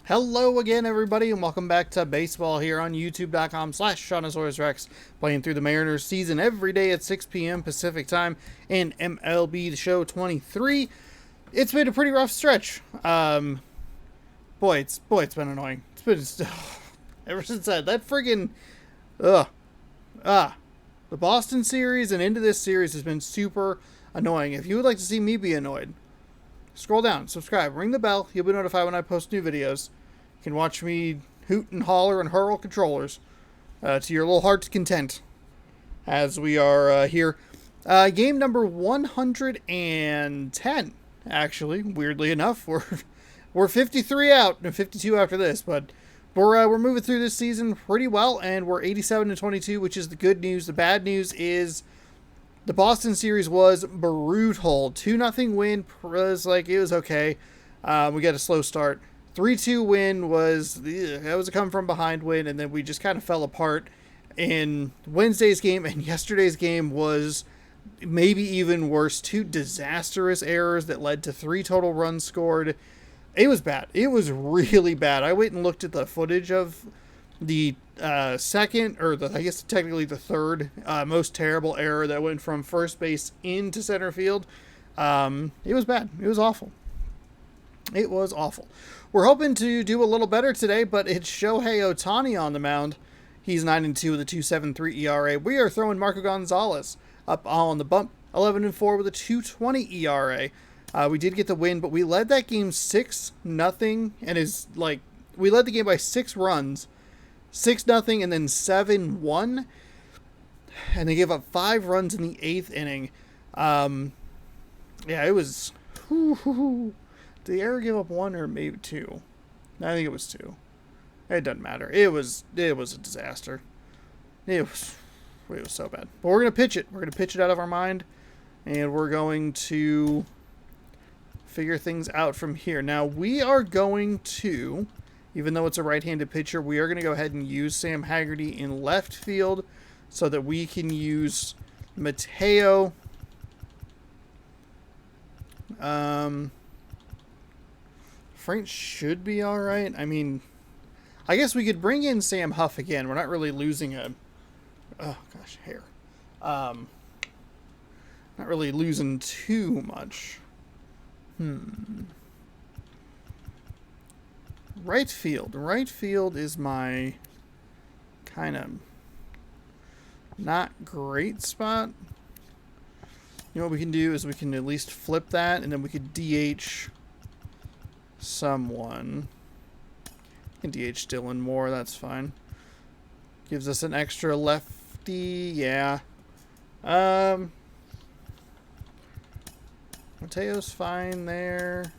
Hello again, everybody, and welcome back to baseball here on youtube.com/ShawnosaurusRex, playing through the Mariners season every day at 6 p.m. Pacific time in MLB The Show 23. It's been a pretty rough stretch. It's been annoying. It's been ever since that friggin' the Boston series and into this series has been super annoying. If you would like to see me be annoyed, scroll down, subscribe, ring the bell. You'll be notified when I post new videos. You can watch me hoot and holler and hurl controllers to your little heart's content as we are here. Game number 110, actually, weirdly enough. We're 53 out and 52 after this, but we're moving through this season pretty well, and we're 87-22, which is the good news. The bad news is the Boston series was brutal. 2-0 win was it was okay. We got a slow start. 3-2 win was a come from behind win, and then we just kind of fell apart in Wednesday's game, and yesterday's game was maybe even worse. 2 disastrous errors that led to 3 total runs scored. It was bad. It was really bad. I went and looked at the footage of the second, or I guess technically the third most terrible error that went from first base into center field. It was bad. It was awful. It was awful. We're hoping to do a little better today, but it's Shohei Ohtani on the mound. He's 9-2 with a 2.73 ERA. We are throwing Marco Gonzalez up on the bump, 11-4 with a 2.20 ERA. We did get the win, but we led that game 6-0, and we led the game by 6 runs. 6-0 and then 7-1, and they gave up 5 runs in the 8th inning. It was. Did the error give up 1 or maybe 2? I think it was 2. It doesn't matter. It was a disaster. It was so bad. But we're gonna pitch it. We're gonna pitch it out of our mind, and we're going to figure things out from here. Now we are going to. Even though it's a right-handed pitcher, we are going to go ahead and use Sam Haggerty in left field so that we can use Mateo. Frank should be all right. I mean, I guess we could bring in Sam Huff again. We're not really losing hair. Not really losing too much. Right field. Right field is my kind of not great spot. You know what we can do is we can at least flip that, and then we could DH someone. We can DH Dylan Moore, that's fine. Gives us an extra lefty, yeah. Mateo's fine there.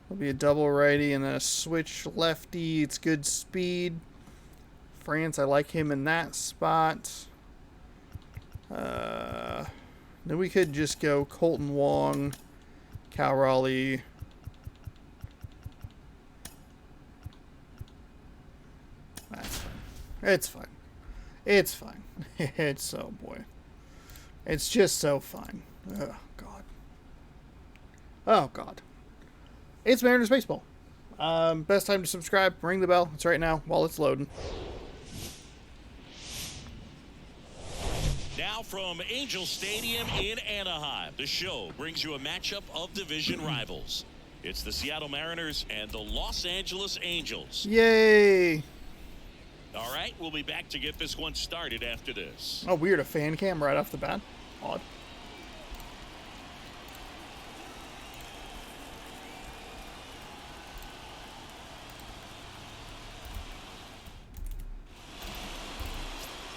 It'll be a double righty and then a switch lefty. It's good speed. France, I like him in that spot. Then we could just go Colton Wong, Cal Raleigh. That's fine. It's fine. It's fine. It's It's just so fine. Oh, God. Oh, God. It's Mariners Baseball. Best time to subscribe, ring the bell. It's right now while it's loading. Now from Angel Stadium in Anaheim, the show brings you a matchup of division rivals. It's the Seattle Mariners and the Los Angeles Angels. Yay! All right, we'll be back to get this one started after this. Oh, weird. A fan cam right off the bat. Odd.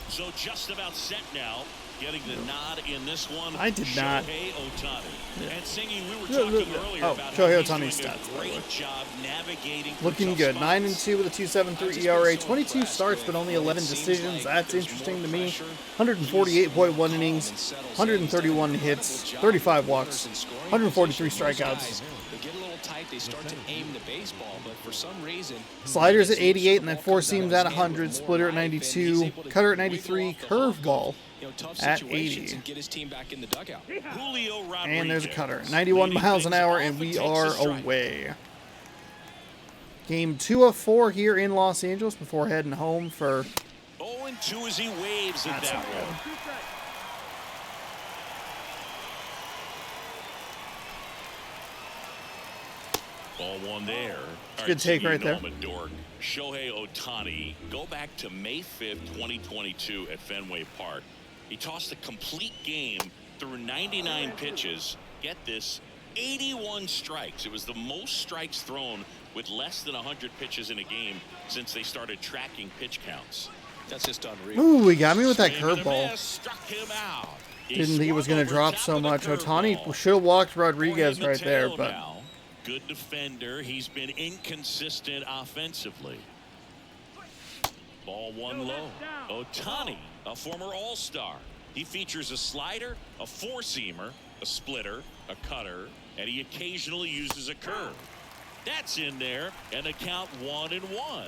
So just about set now, getting the nod in this one. I did not. Shohei Ohtani. Yeah. And singing, we were talking earlier about Shohei how he's Ohtani's doing stats, a great job navigating. Looking good. 9-2 with a 2.73 ERA. 22 starts, but only 11 decisions. That's interesting to me. 148.1 innings, 131 hits, 35 walks, 143 strikeouts. They start to aim the baseball, but for some reason sliders at 88 and then 4 seams at 100, splitter at 92, cutter at 93, curveball at 80. And there's a cutter. 91 miles an hour, and we are away. Game 2 of 4 here in Los Angeles before heading home for... 0-2 as he waves at That's that not good. one. Ball one there. All Good take right there. I'm a dork. Shohei Ohtani, go back to May 5th, 2022 at Fenway Park. He tossed a complete game through 99 pitches. Get this, 81 strikes. It was the most strikes thrown with less than 100 pitches in a game since they started tracking pitch counts. That's just unreal. Ooh, he got me with that Swing and a curveball. miss, struck him out. He Didn't think it was swung going to over drop top so of the much. Ohtani curveball. should have walked Rodriguez Jorge right there, Mateo but now. Good defender. He's been inconsistent offensively. Ball one low. Ohtani, a former All-Star. He features a slider, a four-seamer, a splitter, a cutter, and he occasionally uses a curve. That's in there, and the count 1-1.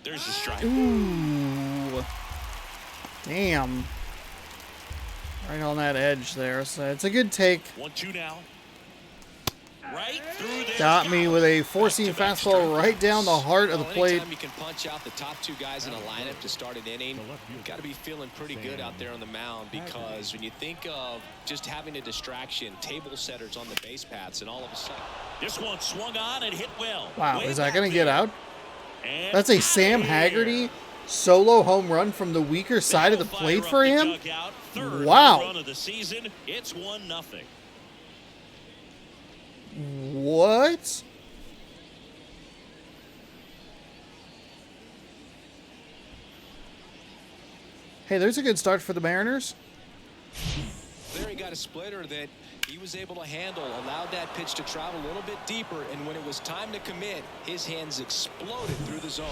There's the strike. ooh, damn, right on that edge there. So it's a good take. 1-2 now. Right through there. Got me with a four-seam fastball right down the heart of the plate. Anytime you can punch out the top two guys in a lineup to start an inning, you've got to be feeling pretty good out there on the mound, because when you think of just having a distraction, table setters on the base paths, and all of a sudden. This one swung on and hit well. Wow, Way is that back going to get there. out? And That's a out Sam of Haggerty here. solo home run from the weaker side of the They'll plate fire for up the him. dugout. Third Wow. home run of the season. It's 1-0. What? Hey, there's a good start for the Mariners. There he got a splitter that he was able to handle, allowed that pitch to travel a little bit deeper, and when it was time to commit, his hands exploded through the zone.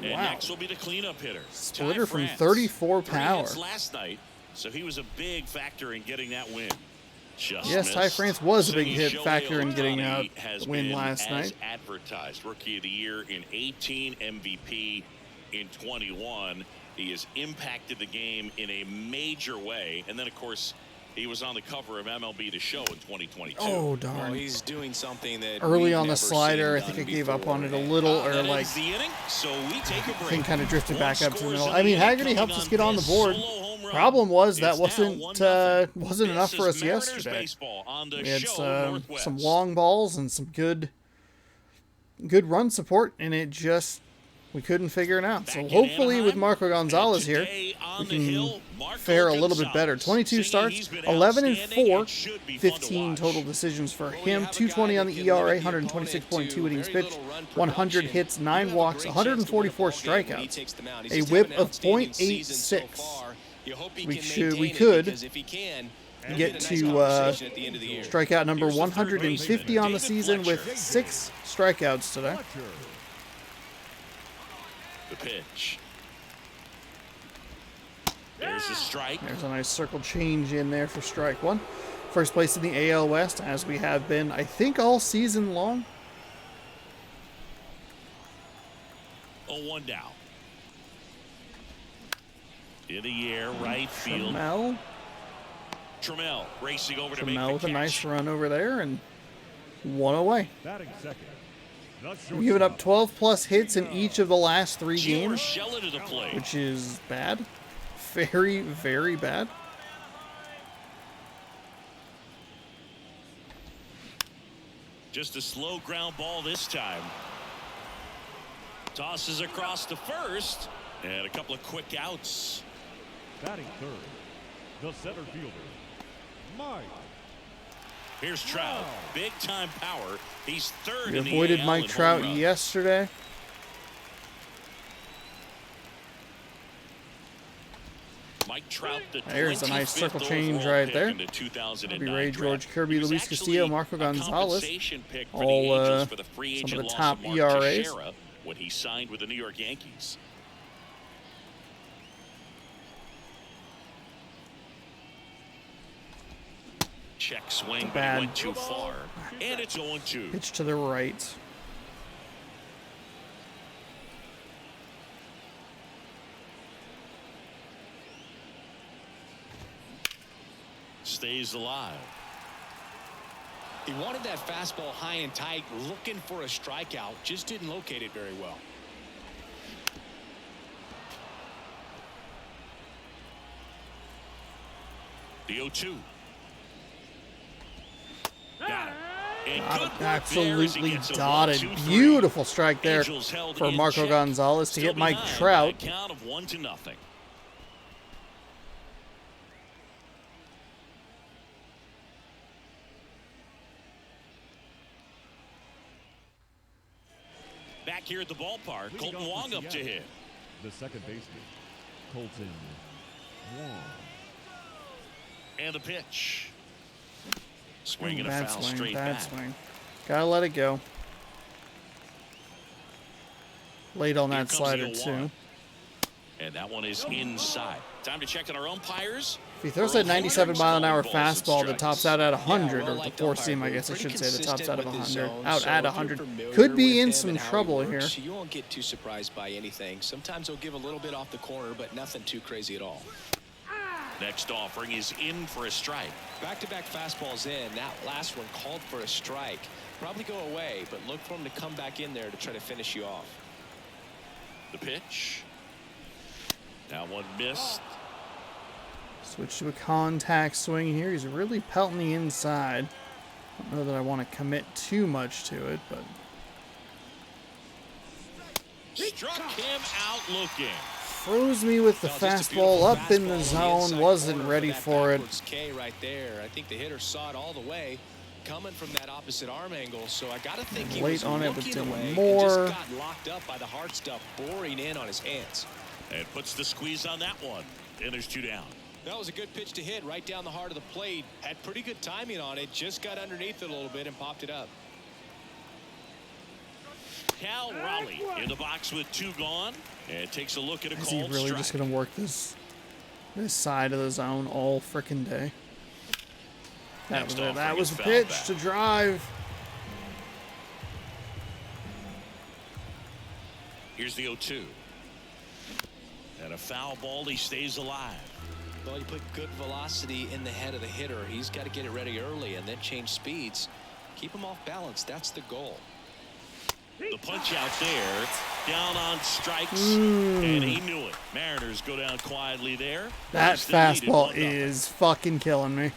And Wow. next will be the cleanup hitter. Splitter Ty from France. 34 3 power. hits last night, so he was a big factor in getting that win. Just Yes, Ty missed. France was a big Singing hit Shohei factor in getting Ohtani that has win been last as night. advertised. Rookie of the year in 18, MVP in 21. He has impacted the game in a major way. And then, of course, he was on the cover of MLB The Show in 2022. Oh, Well, darn. he's doing something that Early we've on the never slider, I seen think I done gave up on it a before. little, or That like, ends the inning, so we take a break. thing kind of drifted back up to the One middle. scores I in mean, the Haggerty inning helped us coming get on the this board. solo home run. Problem was that It's now wasn't 1-0. enough This for is us Mariners yesterday. baseball on the We had show Northwest. some long balls and some good run support, and it just, we couldn't figure it out. Back So in hopefully with Anaheim, Marco Gonzalez and here, today on we the can hill, Marco fare a little bit Gonzalez. better. 22 Singing starts, he's been 11 and outstanding. 4, It should be fun to 15 watch. total decisions for Well, when you him. have a 220 guy on that the can ERA, limit the 126.2 opponent innings to very pitched, little run 100 production, hits, you 9 have a walks, great chance to win a 144 ball game when he strikeouts, takes the mound. He's a just whip having an of outstanding season so .86. far. You hope he We can should- we maintain it, could because if he can, he'll get a nice to conversation at the end of the year. strikeout number Here's the third 150 on the baseman, season David with Fletcher. 6 strikeouts today. The pitch. There's the strike. There's a nice circle change in there for strike one. First place in the AL West, as we have been, I think, all season long. 0-1 down. In the air, right field. Trammell racing over to make Trammell the with a nice catch. run over there, and 1 away. Batting second. We've given up 12 plus hits in each of the last 3 Gio games, Urshela to the plate. which is bad. Very, very bad. Just a slow ground ball this time. Tosses across to first, and a couple of quick outs. Batting third. The center fielder, Mike. Here's Trout. Big time power. He's third We in the avoided AL Mike in home Trout runs. yesterday. Mike Trout, the There's a nice 25th circle change overall right pick there. in the 2009 That'd be Ray, draft. George Kirby, He was Luis actually Castillo, Marco a Gonzalez. compensation pick for the All, Angels for the free some of agent the loss top of Mark ERAs. Teixeira when he signed with the New York Yankees. Check swing, but Bad. he went too far. And it's 0-2. Pitch to the right. stays alive. He wanted that fastball high and tight, looking for a strikeout. Just didn't locate it very well. The 0-2. Got it. And good work there as he Absolutely gets a dotted. 1-2-3. Beautiful strike there Angels held for in Marco check. Gonzalez to Still get Mike behind Trout. by a count of 1-0. Back here at the ballpark, Colton Wong up to hit. The second baseman, Colton Wong. And the pitch. Swing and a Bad foul swing, straight bad back. swing. Gotta let it go. Late on Here that comes slider, the 0-1. too. And that one is inside. Time to check on our umpires. If he throws that 97-mile-an-hour Balls and fastball that strikes. tops out at 100, Yeah, well, or like the four umpire, seam, I we're guess I pretty should say, that tops out at consistent 100. with his Out zone, at so if 100. you're familiar Could be with in him some and how he trouble here. works, you won't get too surprised by anything. Sometimes he'll give a little bit off the corner, but nothing too crazy at all. Next offering is in for a strike. Back-to-back fastballs in. That last one called for a strike. Probably go away, but look for him to come back in there to try to finish you off. The pitch. That one missed. Switch to a contact swing here. He's really pelting the inside. I don't know that I want to commit too much to it, but Struck him out looking. froze me with the Well, just a fastball beautiful up in the fastball zone. inside Wasn't corner ready that for it. backwards K right there. I think the hitter saw it all the way coming from that opposite arm angle. So I got to think he Late was on it, but looking doing away and more. just got locked up by the hard stuff boring in on his hands. And puts the squeeze on that one. And there's 2 down. That was a good pitch to hit right down the heart of the plate. Had pretty good timing on it. Just got underneath it a little bit and popped it up. Cal Raleigh in the box with 2 gone. And takes a look at a Is he called really strike. just going to work this side of the zone all frickin' day? That Next was it. offering That was is a foul pitch back. to drive. Here's the 0-2. And a foul ball. He stays alive. Well, you put good velocity in the head of the hitter. He's got to get it ready early and then change speeds. Keep him off balance. That's the goal. The punch out there. Down on strikes. And he knew it. Mariners go down quietly there. That Still lead at fastball 1-0. is fucking killing me.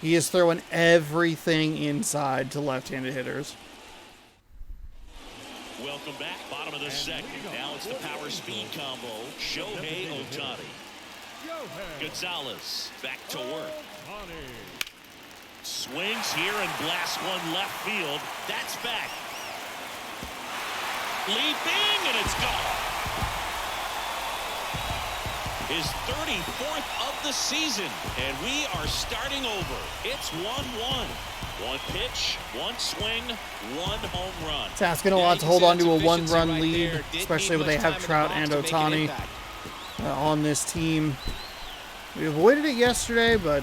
He is throwing everything inside to left-handed hitters. Welcome back. Bottom of the second. Now it's the power speed combo. Shohei Ohtani. Gonzalez back to work. Swings here and blasts one left field. That's back. Leaping and it's gone. His 34th of the season. And we are starting over. It's 1-1. One pitch, one swing, one home run. It's asking a lot to hold on to a one-run lead, especially when they have Trout and Ohtani on this team. We avoided it yesterday, but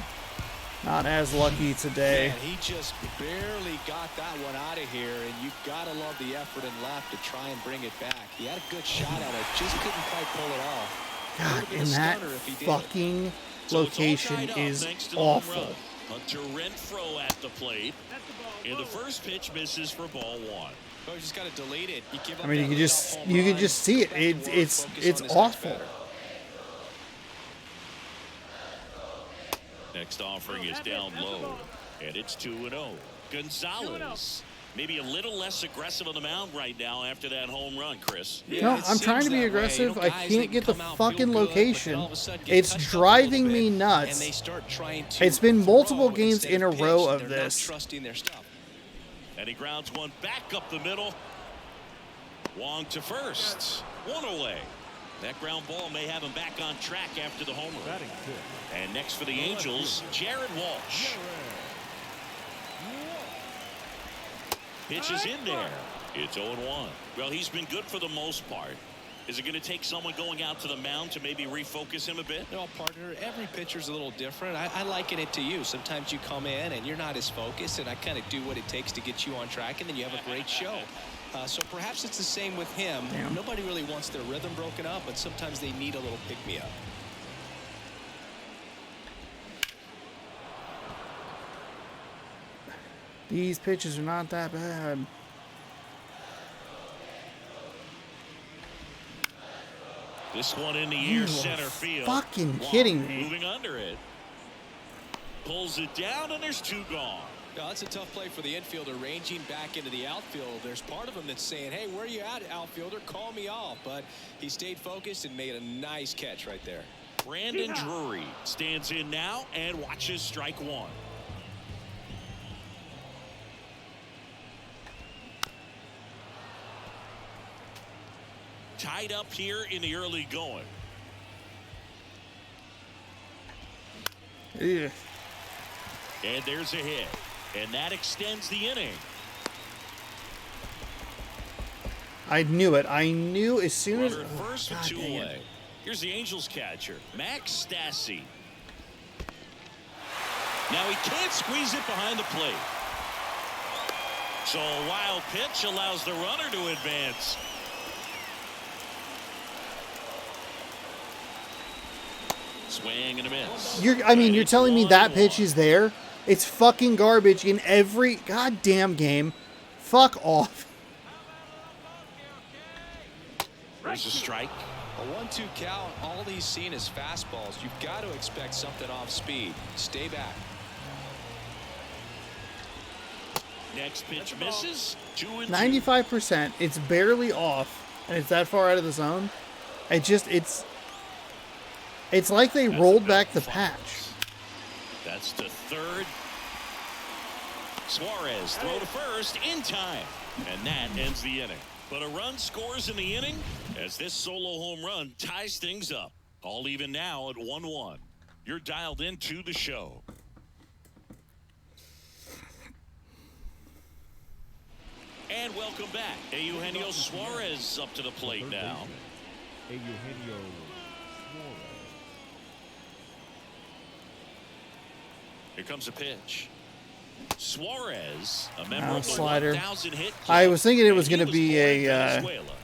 not as lucky today. Man, he just barely got that one out of here, and you've got to love the effort in left to try and bring it back. He had a good shot at it, just couldn't quite pull it off. God, and that fucking location is awful. Hunter Renfroe at the plate. And the first pitch misses for ball 1. Oh, you just got to delete it. You give up I mean, you can just see it. It's awful. Next offering is down low, and it's 2-0. Gonzalez, maybe a little less aggressive on the mound right now after that home run, Chris. No, I'm trying to be aggressive. I can't get the fucking location. It's driving me nuts. It's been multiple games in a row of this. And he grounds one back up the middle. Wong to first. One away. That ground ball may have him back on track after the homer. And next for the Angels, Jared Walsh. Pitch is in there. It's 0-1. Well, he's been good for the most part. Is it going to take someone going out to the mound to maybe refocus him a bit? No, partner, every pitcher's a little different. I liken it to you. Sometimes you come in and you're not as focused, and I kind of do what it takes to get you on track, and then you have a great show. So perhaps it's the same with him. Damn. Nobody really wants their rhythm broken up, but sometimes they need a little pick-me-up. These pitches are not that bad. This one in the You air, are center field. fucking Long, kidding me. Moving under it. Pulls it down, and there's 2 gone. No, that's a tough play for the infielder, ranging back into the outfield. There's part of him that's saying, hey, where you at, outfielder? Call me off. But he stayed focused and made a nice catch right there. Brandon Drury stands in now and watches strike 1. Tied up here in the early going. Ugh. And there's a hit. And that extends the inning. I knew it. I knew as soon as... Runner at first with God 2 dang it. away. Here's the Angels catcher, Max Stassi. Now he can't squeeze it behind the plate. So a wild pitch allows the runner to advance. Swing and a miss. You're telling me that pitch is there? It's fucking garbage in every goddamn game. Fuck off. There's a strike. A 1-2 count, all he's seen is fastballs. You've got to expect something off speed. Stay back. Next pitch misses. 2-2. 95%. It's barely off, and it's that far out of the zone. It's like they rolled back the patch. That's to third. Suarez throw to first in time, and that ends the inning. But a run scores in the inning as this solo home run ties things up. All even now at 1-1. You're dialed into the show. And welcome back. Eugenio Suarez up to the plate now. Eugenio Suarez. Here comes a pitch. Suarez, a member of the Slider. 1,000 hit club, I was thinking it was and going he to be born in a Venezuela.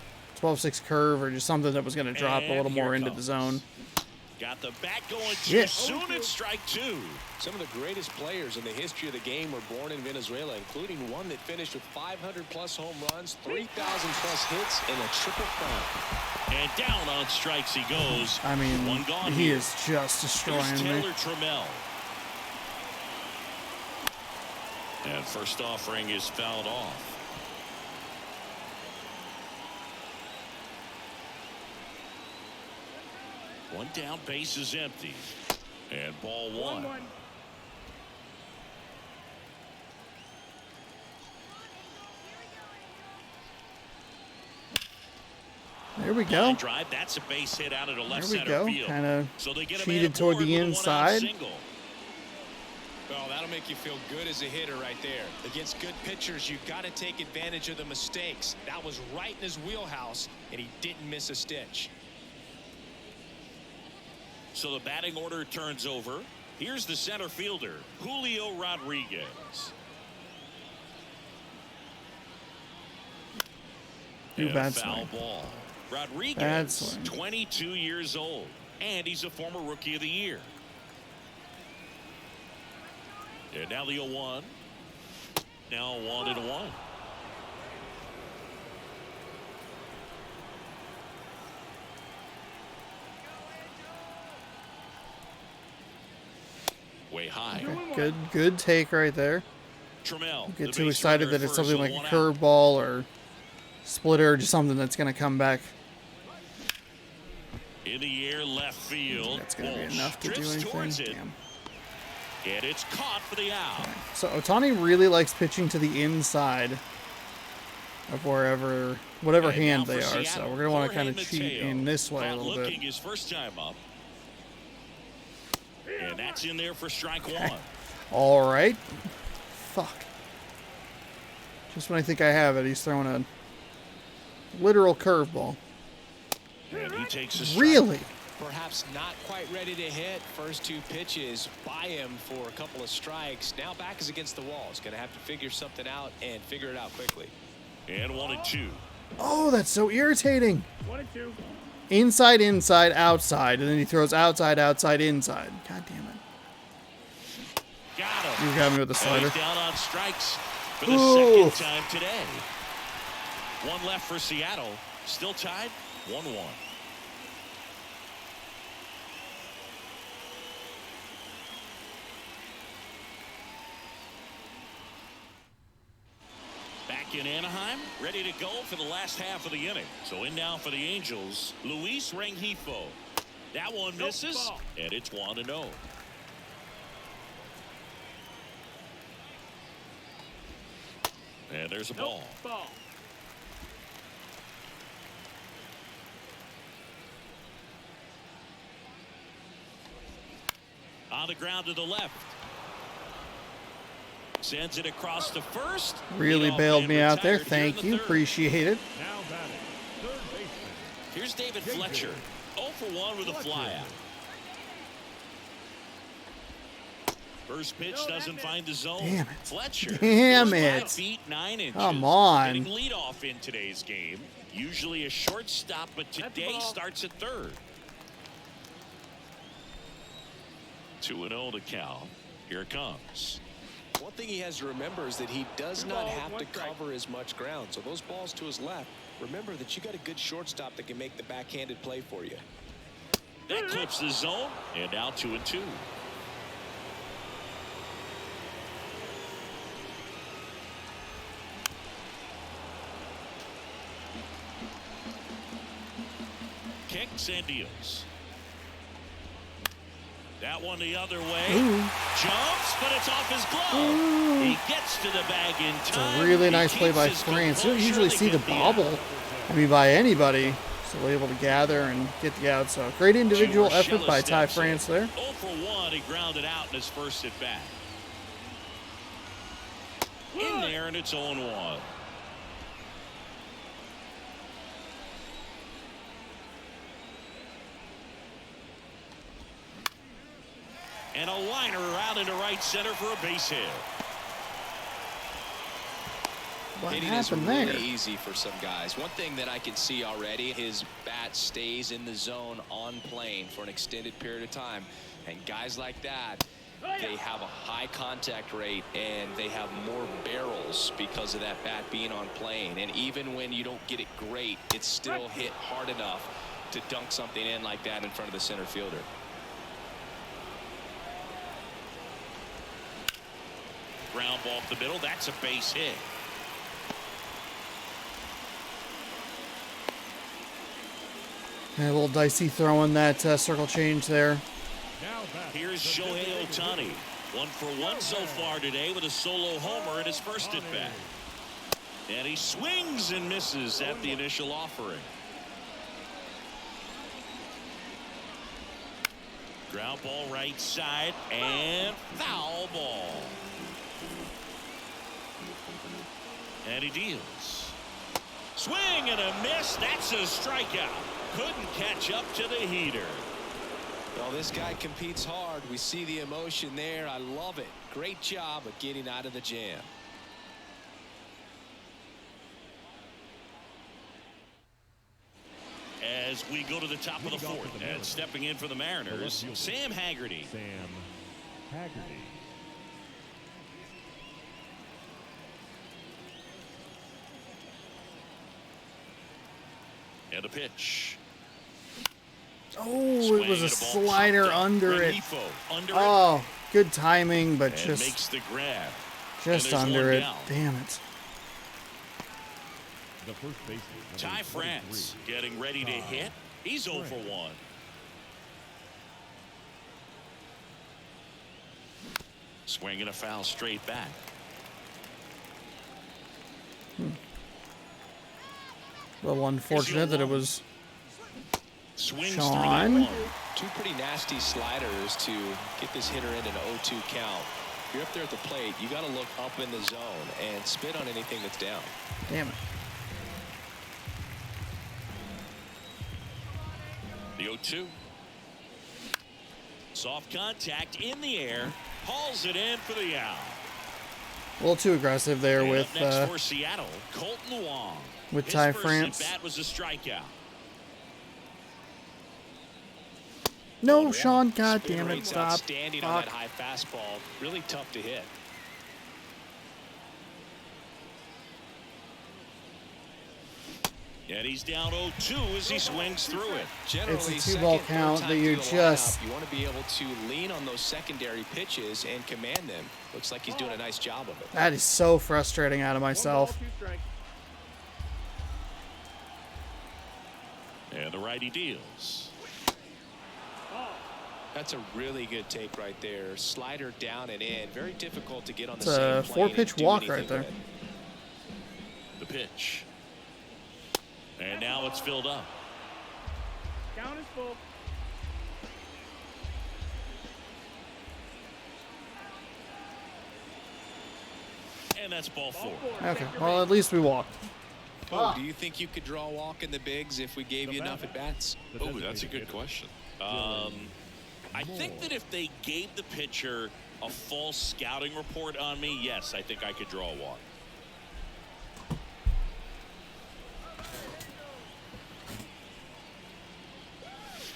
12-6 curve or just something that was going to drop a little And more here into the comes. zone. Got the bat going too Shit. soon. It's strike 2. Some of the greatest players in the history of the game were born in Venezuela, including one that finished with 500-plus home runs, 3,000-plus hits, and a triple crown. And down on strikes he goes. I mean, One gone he here. is just Here's destroying Taylor me. Trammell. And first offering is fouled off. One down, base is empty. And ball 1. There we go. Line drive, that's a base hit out of the left There we center go. field. Kind of So they get a cheated man toward aboard the with a 1-out inside. single. Well, that'll make you feel good as a hitter right there. Against good pitchers, you've got to take advantage of the mistakes. That was right in his wheelhouse, and he didn't miss a stitch. So the batting order turns over. Here's the center fielder, Julio Rodriguez. Ooh, And bad foul swing. ball. Bad Rodriguez, swing. 22 years old, and he's a former Rookie of the Year. And now the 0-1. Now 1-1. Way high. Okay. Good take right there. Trammell. Get the too base excited runner that it's at something first like a with 1 out. curveball or splitter or just something that's going to come back. In the air, left field. That's going to be Walsh enough to do drifts towards anything. it. Damn. And it's caught for the out. So Ohtani really likes pitching to the inside of whatever And hand now they for are. Seattle, So we're going to want to Jorge kind of cheat Mateo. in this way a Caught little looking bit. his first time up. And that's in there for strike 1. All right. Fuck. Just when I think I have it, he's throwing a literal curveball. And he takes a strike. Really? Perhaps not quite ready to hit. First 2 pitches by him for a couple of strikes. Now back is against the wall. He's going to have to figure something out and figure it out quickly. And 1-2. Oh, that's so irritating. 1-2. Inside, inside, outside, and then he throws outside, outside, inside. God damn it. Got him. You got me with the And slider. he's down on strikes. for the second time today. One left for Seattle. Still tied 1-1. Back in Anaheim, ready to go for the last half of the inning. So in now for the Angels, Luis Rengifo. That one misses, and it's 1-0. And there's a ball. On the ground to the left. Sends it across to first. Really bailed me out there. Thank you. Appreciate it. Now batting, third baseman. Here's David Fletcher. 0 for 1 with a flyout. First pitch doesn't find the zone. Damn it. Fletcher. Damn goes 5 it. feet 9 inches. Come on. Getting leadoff in today's game. Usually a shortstop, but today starts at third. 2-0 to count. Here it comes. One thing he has to remember is that he does not have to cover as much ground. So those balls to his left, remember that you got a good shortstop that can make the backhanded play for you. That clips the zone, and now 2-2. Kicks and deals. That one the other way. Ooh. Jumps, but it's off his glove. He gets to the bag in time. It's a really nice play by Keeps his France. You don't composure. usually They see the get the out. bobble. I mean, by anybody. So able to gather and get the out. So great individual effort by Ty France there. 0 for 1. He grounded out in his first at bat. In there, and it's 0-1. And a liner out into right center for a base hit. What Hitting is happened really there? easy for some guys. One thing that I can see already, his bat stays in the zone on plane for an extended period of time. And guys like that, they have a high contact rate and they have more barrels because of that bat being on plane. And even when you don't get it great, it's still hit hard enough to dunk something in like that in front of the center fielder. Ground ball up the middle. That's a base hit. Yeah, a little dicey throwing that circle change there. Now batting, Here's the Shohei designated Ohtani. 1 for 1 so far today with a solo homer in his first at bat. And he swings and misses at the initial offering. Ground ball right side and foul ball. And he deals. Swing and a miss. That's a strikeout. Couldn't catch up to the heater. Well, this guy competes hard. We see the emotion there. I love it. Great job of getting out of the jam. As we go to the top of the fourth, and stepping in for the Mariners, Sam Haggerty. Sam Haggerty. And a pitch. Oh, it was a slider under it. Under Oh, good timing, but and just makes the grab. just and there's under one it. down. Damn it. The first baseman. Ty France getting ready to hit. He's 0 for 1. Swinging a foul straight back. A little unfortunate that it was Swings Sean. 3-1. Two pretty nasty sliders to get this hitter in an 0-2 count. If you're up there at the plate, you got to look up in the zone and spit on anything that's down. damn it. The 0-2. Soft contact in the air. Hauls it in for the out. A little too aggressive there And with up next for Seattle, Colton Wong. His Ty first France. at bat was a strikeout. no, Sean. God Spin damn it! rate's Stop. outstanding on that Fuck. high fastball. Really tough to hit. And he's down 0-2 as he swings through it. Generally, It's a two-ball second, count third time that you through the just- lineup, you want to be able to lean on those secondary pitches and command them. Looks like he's doing a nice job of it. That is so frustrating out of myself. And the righty deals. That's a really good take right there. Slider down and in. Very difficult to get on the It's same a plane 4-pitch and do walk anything right there. with it. The pitch. And now it's filled up. Count is full. And that's ball 4. Okay, well, at least we walked. Oh, do you think you could draw a walk in the bigs if we gave you enough at bats? Oh, that's a good question. I think that if they gave the pitcher a false scouting report on me, yes, I think I could draw a walk.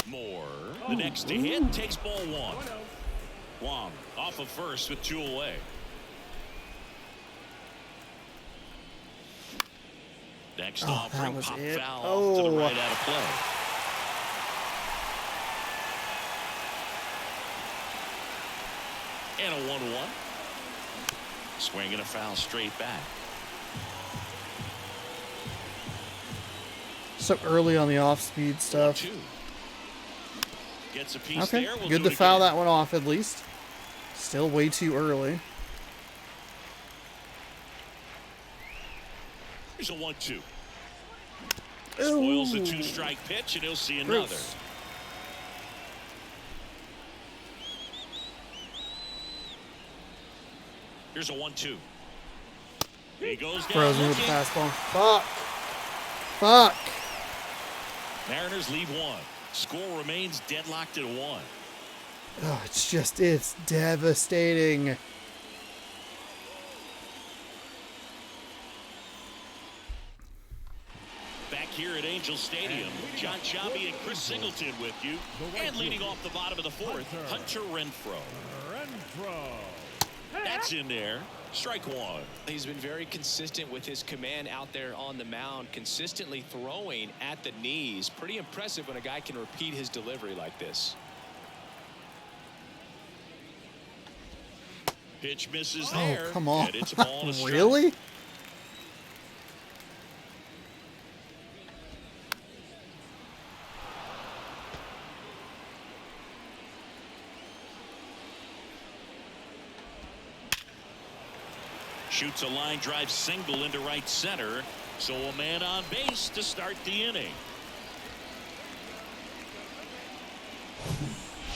Moore, the next to hit, takes ball 1. Wong off of first with 2 away. Next Oh, offering, that was pop it. foul off to the Oh. right out of play. And a 1-1. Swing and a foul straight back. So early on the off-speed stuff. 2. Gets a piece Okay, there. We'll good do to it foul again. that one off at least. Still way too early. Here's a 1-2. Spoils the Ooh. 2-strike pitch, and he'll see another. Bruce. Here's a 1-2. He goes down Frozen with the looking. fastball. Fuck. Fuck. Mariners lead 1. Score remains deadlocked at 1. Oh, it's devastating. Back here at Angel Stadium, John Sciambi and Chris Singleton with you. And leading off the bottom of the 4th, Hunter Renfroe. Renfroe. That's in there. Strike 1. He's been very consistent with his command out there on the mound, consistently throwing at the knees. Pretty impressive when a guy can repeat his delivery like this. Pitch misses Oh, there. come on. And it's a ball and a strike. Really? Shoots a line drive single into right center. So a man on base to start the inning.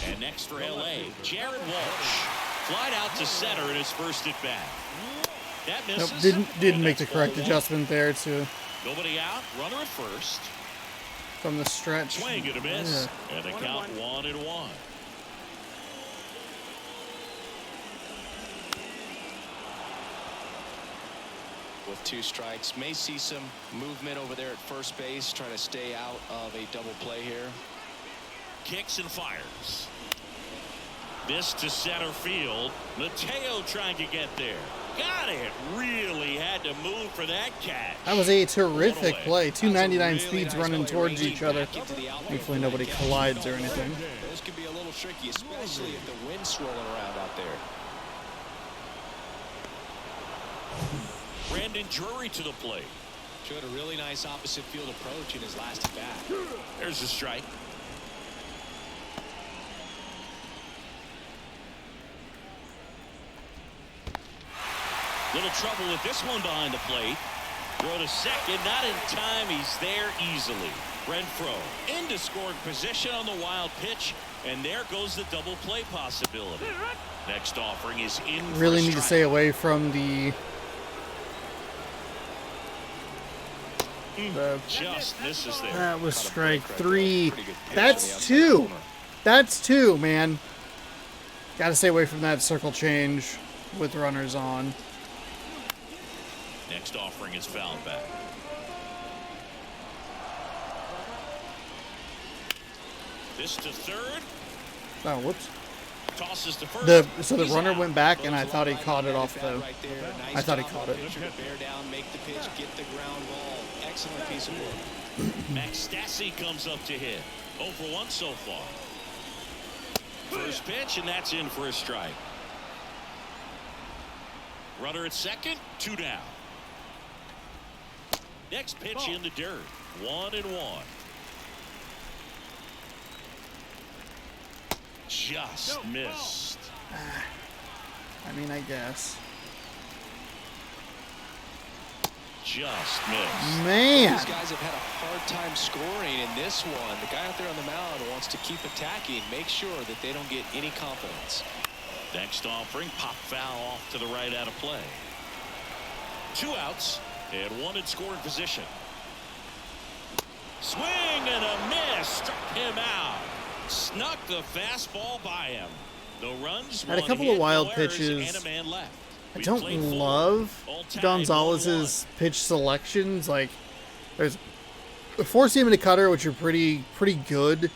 And next for LA, Jared Walsh. Flied out to center in his first at bat. That Nope, misses. didn't And make the that's correct ball 1. adjustment there to Nobody out. Runner at first. from the stretch. Swing and a miss. Yeah. And the count 1-1. With 2 strikes, may see some movement over there at first base, trying to stay out of a double play here. Kicks and fires. This to center field. Mateo trying to get there. Got it. Really had to move for that catch. That was a terrific One away. play. Two That's a 99 really speeds nice running play, towards ranging each other. back into the outfield Hopefully for nobody that catch. collides or anything. Those can be a little tricky, especially if the wind's swirling around out there. Brandon Drury to the plate. Showed a really nice opposite field approach in his last at bat. There's the strike. Little trouble with this one behind the plate. Throw to second, not in time. He's there easily. Renfroe into scoring position on the wild pitch, and there goes the double play possibility. Next offering is in. Really for a need to strike. stay away from the Just misses there. that was Caught a strike break right there. 3. Pretty good pitch on the That's outside 2. corner. That's 2, man. Got to stay away from that circle change with runners on. Next offering is fouled back. This to third. Oh, whoops. Tosses to first. So the He's runner out. went back, and I Goes thought he line caught on it that off at though. bat right there. Nice I thought he job caught of it. pitcher to bear down, make the pitch, get the ground ball. Excellent piece of work. Max Stassi comes up to hit. 0 for 1 so far. First pitch, and that's in for a strike. Runner at second, 2 down. Next pitch in the dirt. 1-1. Just missed. I mean, I guess. Just missed. Man. These guys have had a hard time scoring in this one. The guy out there on the mound wants to keep attacking, make sure that they don't get any confidence. Next offering, pop foul off to the right out of play. 2 outs and 1 in scoring position. Swing and a miss. Struck him out. Snuck the fastball by him. No runs. Had a couple of wild pitches. And a man left. I don't love Gonzalez's pitch selections. Like, there's the 4-seam and a cutter, which are pretty good.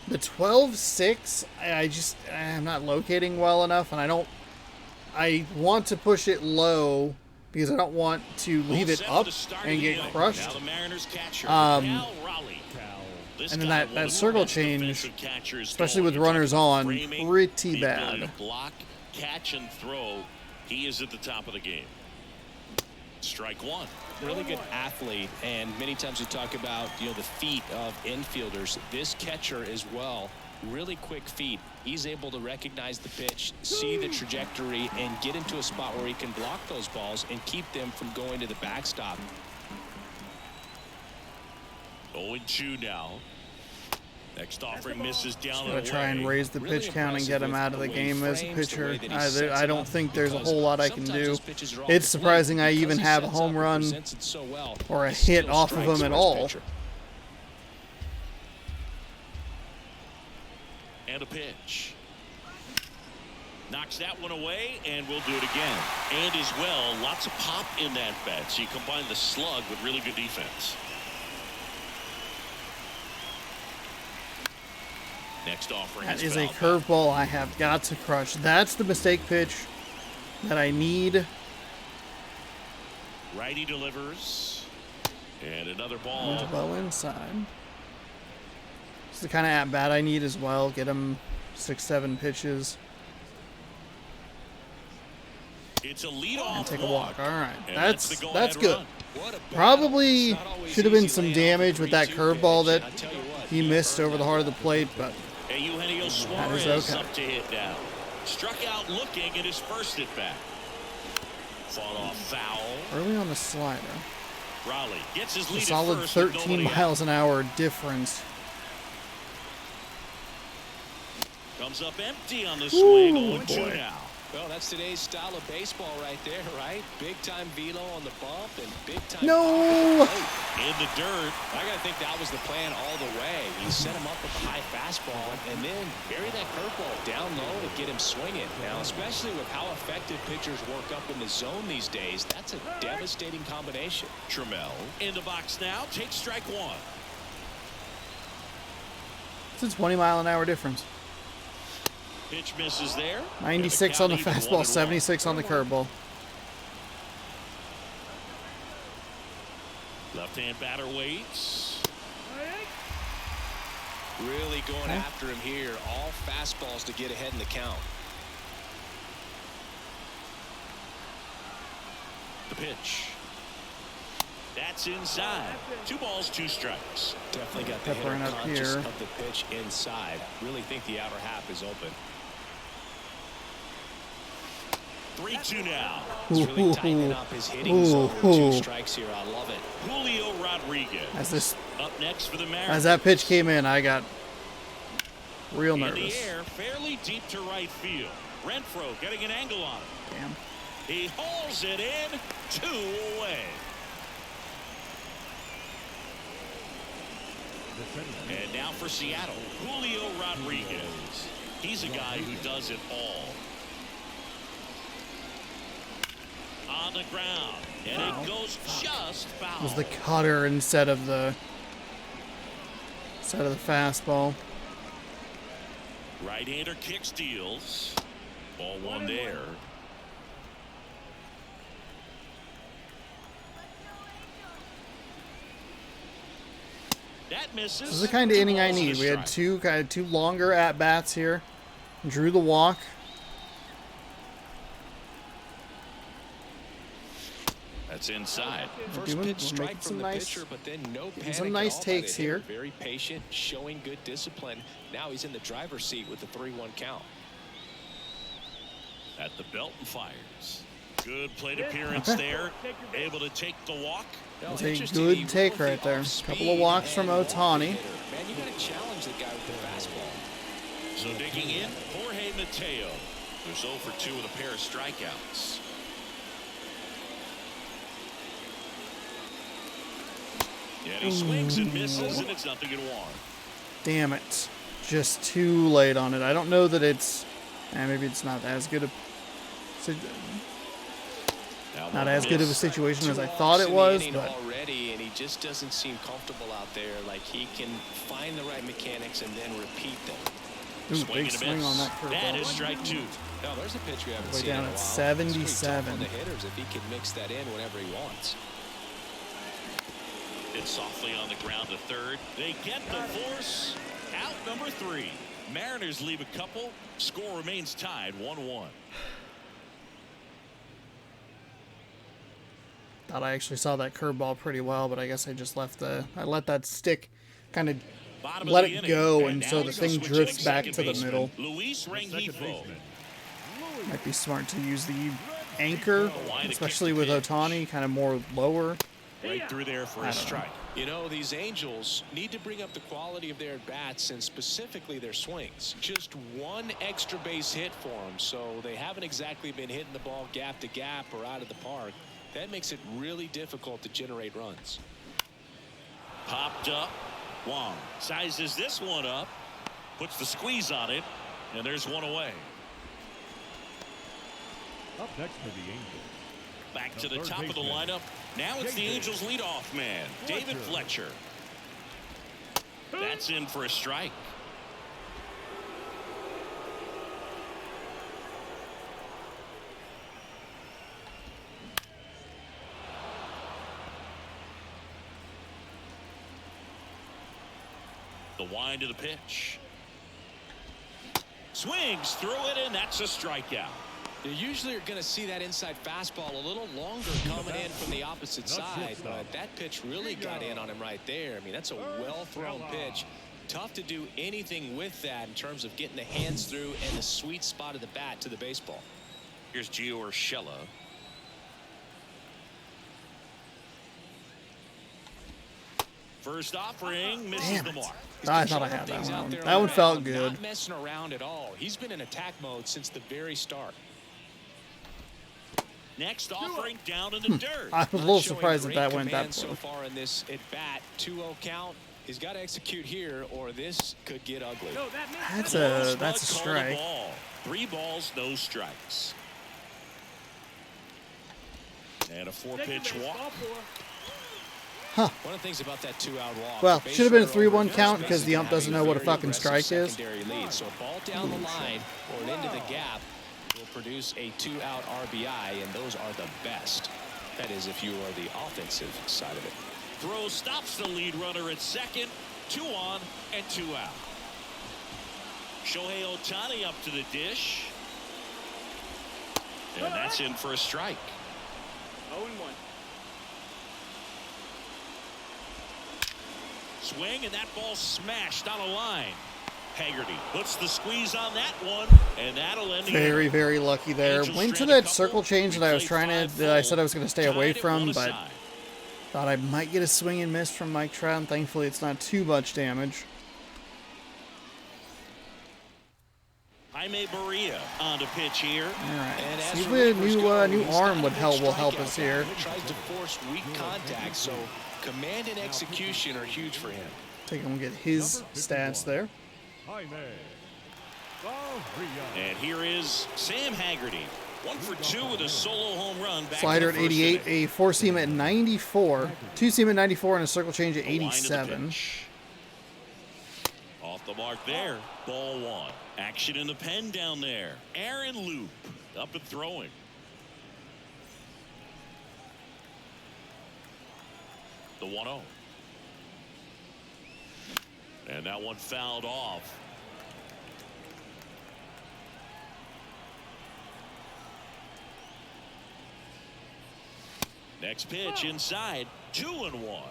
The 12-6, I'm not locating well enough, and I want to push it low because I don't want to leave it up and get crushed. And then that circle change, especially with runners on, pretty bad. Block, catch, and throw. He is at the top of the game. Strike 1. Really good athlete, and many times we talk about the feet of infielders. This catcher as well, really quick feet. He's able to recognize the pitch, see the trajectory, and get into a spot where he can block those balls and keep them from going to the backstop. 0-2 now. Next offering misses down. Gotta try and raise the pitch count and get him out of the game as a pitcher. I don't think there's a whole lot I can do. It's surprising I even have a home run or a hit off of him at all. And a pitch. Knocks that one away, and we'll do it again. And as well, lots of pop in that bat. So you combine the slug with really good defense. Next offering that is a curveball I have got to crush. That's the mistake pitch that I need. Righty delivers. And another ball. Went well inside. It's the kind of at bat I need as well. Get him 6-7 pitches. It's a leadoff and take a walk. All right. And that's good. Probably should have been some damage with that curveball that he missed over the heart of the plate, but Eugenio Suarez that is okay. Up to hit now. Struck out looking at his first at bat. Fall off foul. Early on the slider. Raleigh gets his lead. A solid 13 miles an hour difference. Comes up empty on the swing. 0-2 now. Well, that's today's style of baseball right there, right? Big-time velo on the bump and big-time no in the dirt. I got to think that was the plan all the way. You set him up with the high fastball and then bury that curveball down low to get him swinging. Now, especially with how effective pitchers work up in the zone these days, that's a devastating combination. Trammell in the box now. Takes strike 1. It's a 20-mile-an-hour difference. Pitch misses there. 96 on the fastball, 76 on the curveball. Left-hand batter waits. Really going after him here. All fastballs to get ahead in the count. The pitch. That's inside. 2 balls, 2 strikes. Definitely got the hitter conscious of the pitch inside. Really think the outer half is open. 3-2 now. He's really tightening up his hitting zone with 2 strikes here. I love it. Julio Rodriguez. Up next for the Mariners. As that pitch came in, I got real nervous. In the air, fairly deep to right field. Renfroe getting an angle on it. Damn. He hauls it in. 2 away. And now for Seattle, Julio Rodriguez. He's a guy who does it all. On the ground, and it goes just foul. It was the cutter instead of the fastball. Right-hander kick steals. Ball 1 there. misses. This is the kind of inning I Balls and need. a We had strike. two longer at bats here. Drew the walk. That's inside. First We're pitch strike making from some the nice- pitcher, but then no getting panic some at nice all by takes the hitter. here. Very patient, showing good discipline. Now he's in the driver's seat with the 3-1 count. At the belt and fires. Good plate appearance there. Able to take the walk. That's a good take right there. Couple of walks from Ohtani. Man, you got to challenge the guy with the fastball. So digging in, Jorge Mateo, who's 0 for 2 with a pair of strikeouts. And he swings and misses, and it's 0-1. Damn it. Just too late on it. I don't know that it's... maybe it's not as good of... Not as good of a situation as I thought it was, but... already, and he just doesn't seem comfortable out there. Like he can find the right mechanics and then repeat them. Ooh, big swing on that That is curveball. strike 2. No, there's a pitch we haven't Way seen down in a at while. 77. It's pretty tough on the hitters if he can mix that in whenever he wants. It's softly on the ground to third. They get the force. Out number 3. Mariners leave a couple. Score remains tied 1-1. Thought I actually saw that curveball pretty well, but I guess I just let that stick kind of Bottom let of the it inning. go, And and now so the he's thing switching drifts back second to the baseman, middle. Luis Second Rengifo. baseman. Might be smart to use the anchor, Wide to especially kick with the pitch. Ohtani, kind of more lower. Right through there for I a don't know. strike. You know, these Angels need to bring up the quality of their at-bats and specifically their swings. Just one extra base hit for them, so they haven't exactly been hitting the ball gap to gap or out of the park. That makes it really difficult to generate runs. Popped up. Wong sizes this one up. Puts the squeeze on it. And there's one away. Up next for the Angels. Back to the top of the lineup. Now it's the Angels leadoff man, David Fletcher. That's in for a strike. The wind of the pitch. Swings through it, and that's a strikeout. You usually are going to see that inside fastball a little longer coming in from the opposite side, but that pitch really got in on him right there. I mean, that's a well-thrown pitch. Tough to do anything with that in terms of getting the hands through and the sweet spot of the bat to the baseball. Here's Gio Urshela. First offering misses Damn the it. mark. I thought I had that one. That one felt good. Not messing around at all. He's been in attack mode since the very start. Next offering down in the dirt. I'm a little surprised that that went that so far. far in this at bat. 2-0 count. He's got to execute here, or this could get ugly. No, that That's missed. a Called strike. ball. 3 balls, no strikes. And a 4-pitch walk. One of the things about that 2-out walk. Well, the should have been a base runner 3-1 is count because the basically ump doesn't know having what a very fucking aggressive strike is. secondary lead. So a ball down the line or into the gap will produce a 2-out RBI, and those are the best. That is, if you are the offensive side of it. Throw stops the lead runner at second. 2 on and 2 out. Shohei Ohtani up to the dish. And that's in for a strike. 0-1. Swing, and that ball smashed on a line. Haggerty puts the squeeze on that one, and that'll end the Very, inning. very lucky there. Angels Went to strand a that couple. circle change that I was trying to, that I said I was going to stay Tied away at from, 1 but aside. thought I might get a swing and miss from Mike Trout, and thankfully it's not too much damage. Jaime Barria on to pitch here. All right. And See as if relievers a new go, new he's arm got would a good help strikeout us here. guy. He tries to force weak contact, so command and execution are huge for him. Take him and get his stats there. Jaime Barria. And here is Sam Haggerty. 1 for 2 with a solo home run. Back Slider in at the first 88, inning. a four seam at 94, two seam at 94, and a circle change at The wind of the 87. pitch. Off the mark there. Ball 1. Action in the pen down there. Aaron Loop up and throwing. The 1-0. And that one fouled off. Next pitch inside, 2-1.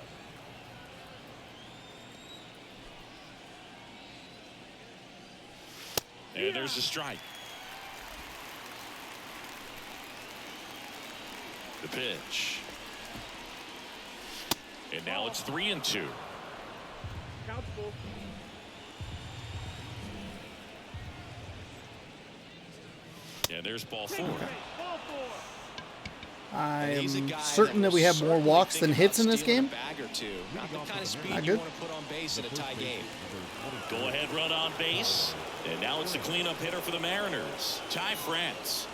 And there's a strike. The pitch. And now it's 3-2. Count's full. And there's ball 4. Ball 4. I He's a am guy certain that we will have more certainly walks think than about hits in this stealing game. a bag or two. Not the kind of speed Not you good. want to put on base in a tie game. Go ahead run on base. And now it's the cleanup hitter for the Mariners, Ty France.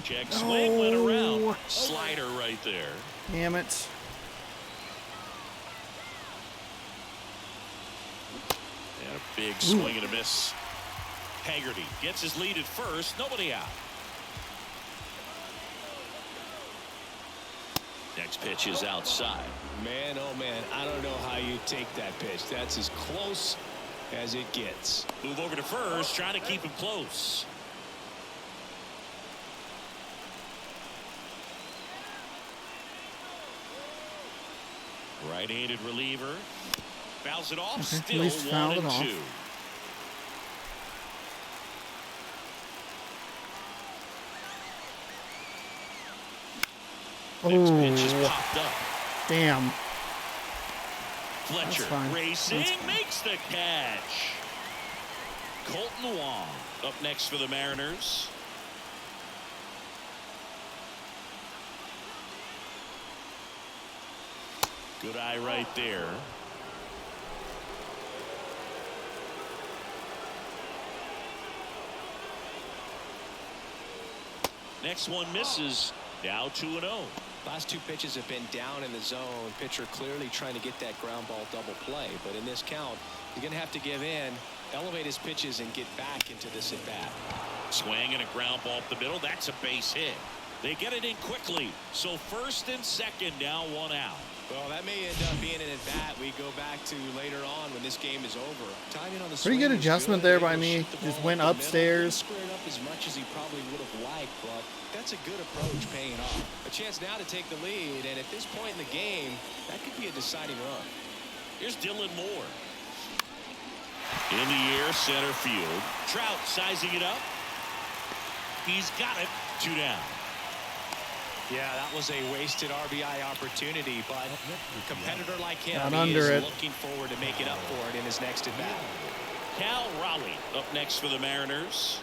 Check swing, went around. Slider right there. Damn it. And a big swing and a miss. Haggerty gets his lead at first. Nobody out. Next pitch is outside. Man, oh man, I don't know how you take that pitch. That's as close as it gets. Move over to first, trying to keep him close. Right-handed reliever. Fouls it off. Okay, at Still least fouled it 1-2. off. Next pitch is Oh, popped up. damn. Fletcher fine. racing, That's fine. makes the catch. Colton Wong up next for the Mariners. Good eye right there. Next one misses. Now 2-0. Last two pitches have been down in the zone. Pitcher clearly trying to get that ground ball double play. But in this count, he's going to have to give in, elevate his pitches, and get back into this at bat. Swing and a ground ball up the middle. That's a base hit. They get it in quickly. So first and second, now 1 out. Well, that may end up being an at bat we go back to later on when this game is over. Timing on the Pretty good swing is adjustment good. there by He'll me. shoot the Just ball went up the middle. upstairs. Didn't square it up as much as he probably would have liked, but that's a good approach paying off. A chance now to take the lead, and at this point in the game, that could be a deciding run. Here's Dylan Moore. In the air, center field. Trout sizing it up. He's got it. 2 down. Yeah, that was a wasted RBI opportunity, but a competitor like him Not he under is it. looking forward to making up for it in his next at bat. Cal Raleigh up next for the Mariners.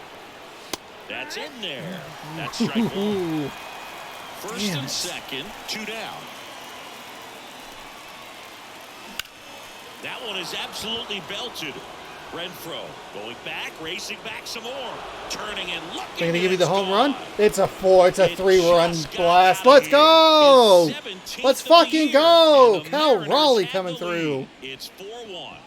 That's in there. That's strike 1. Ooh, First damn and it. second, 2 down. That one is absolutely belted. Renfroe going back, racing back some more. Turning and looking. they're gonna and give you the it's home run. gone. It's a 4. It's a It 3-run just got blast. outta Let's here. go. It's 17th Let's of the fucking year, go. and the Cal Mariners Raleigh have coming the through. lead. It's 4-1.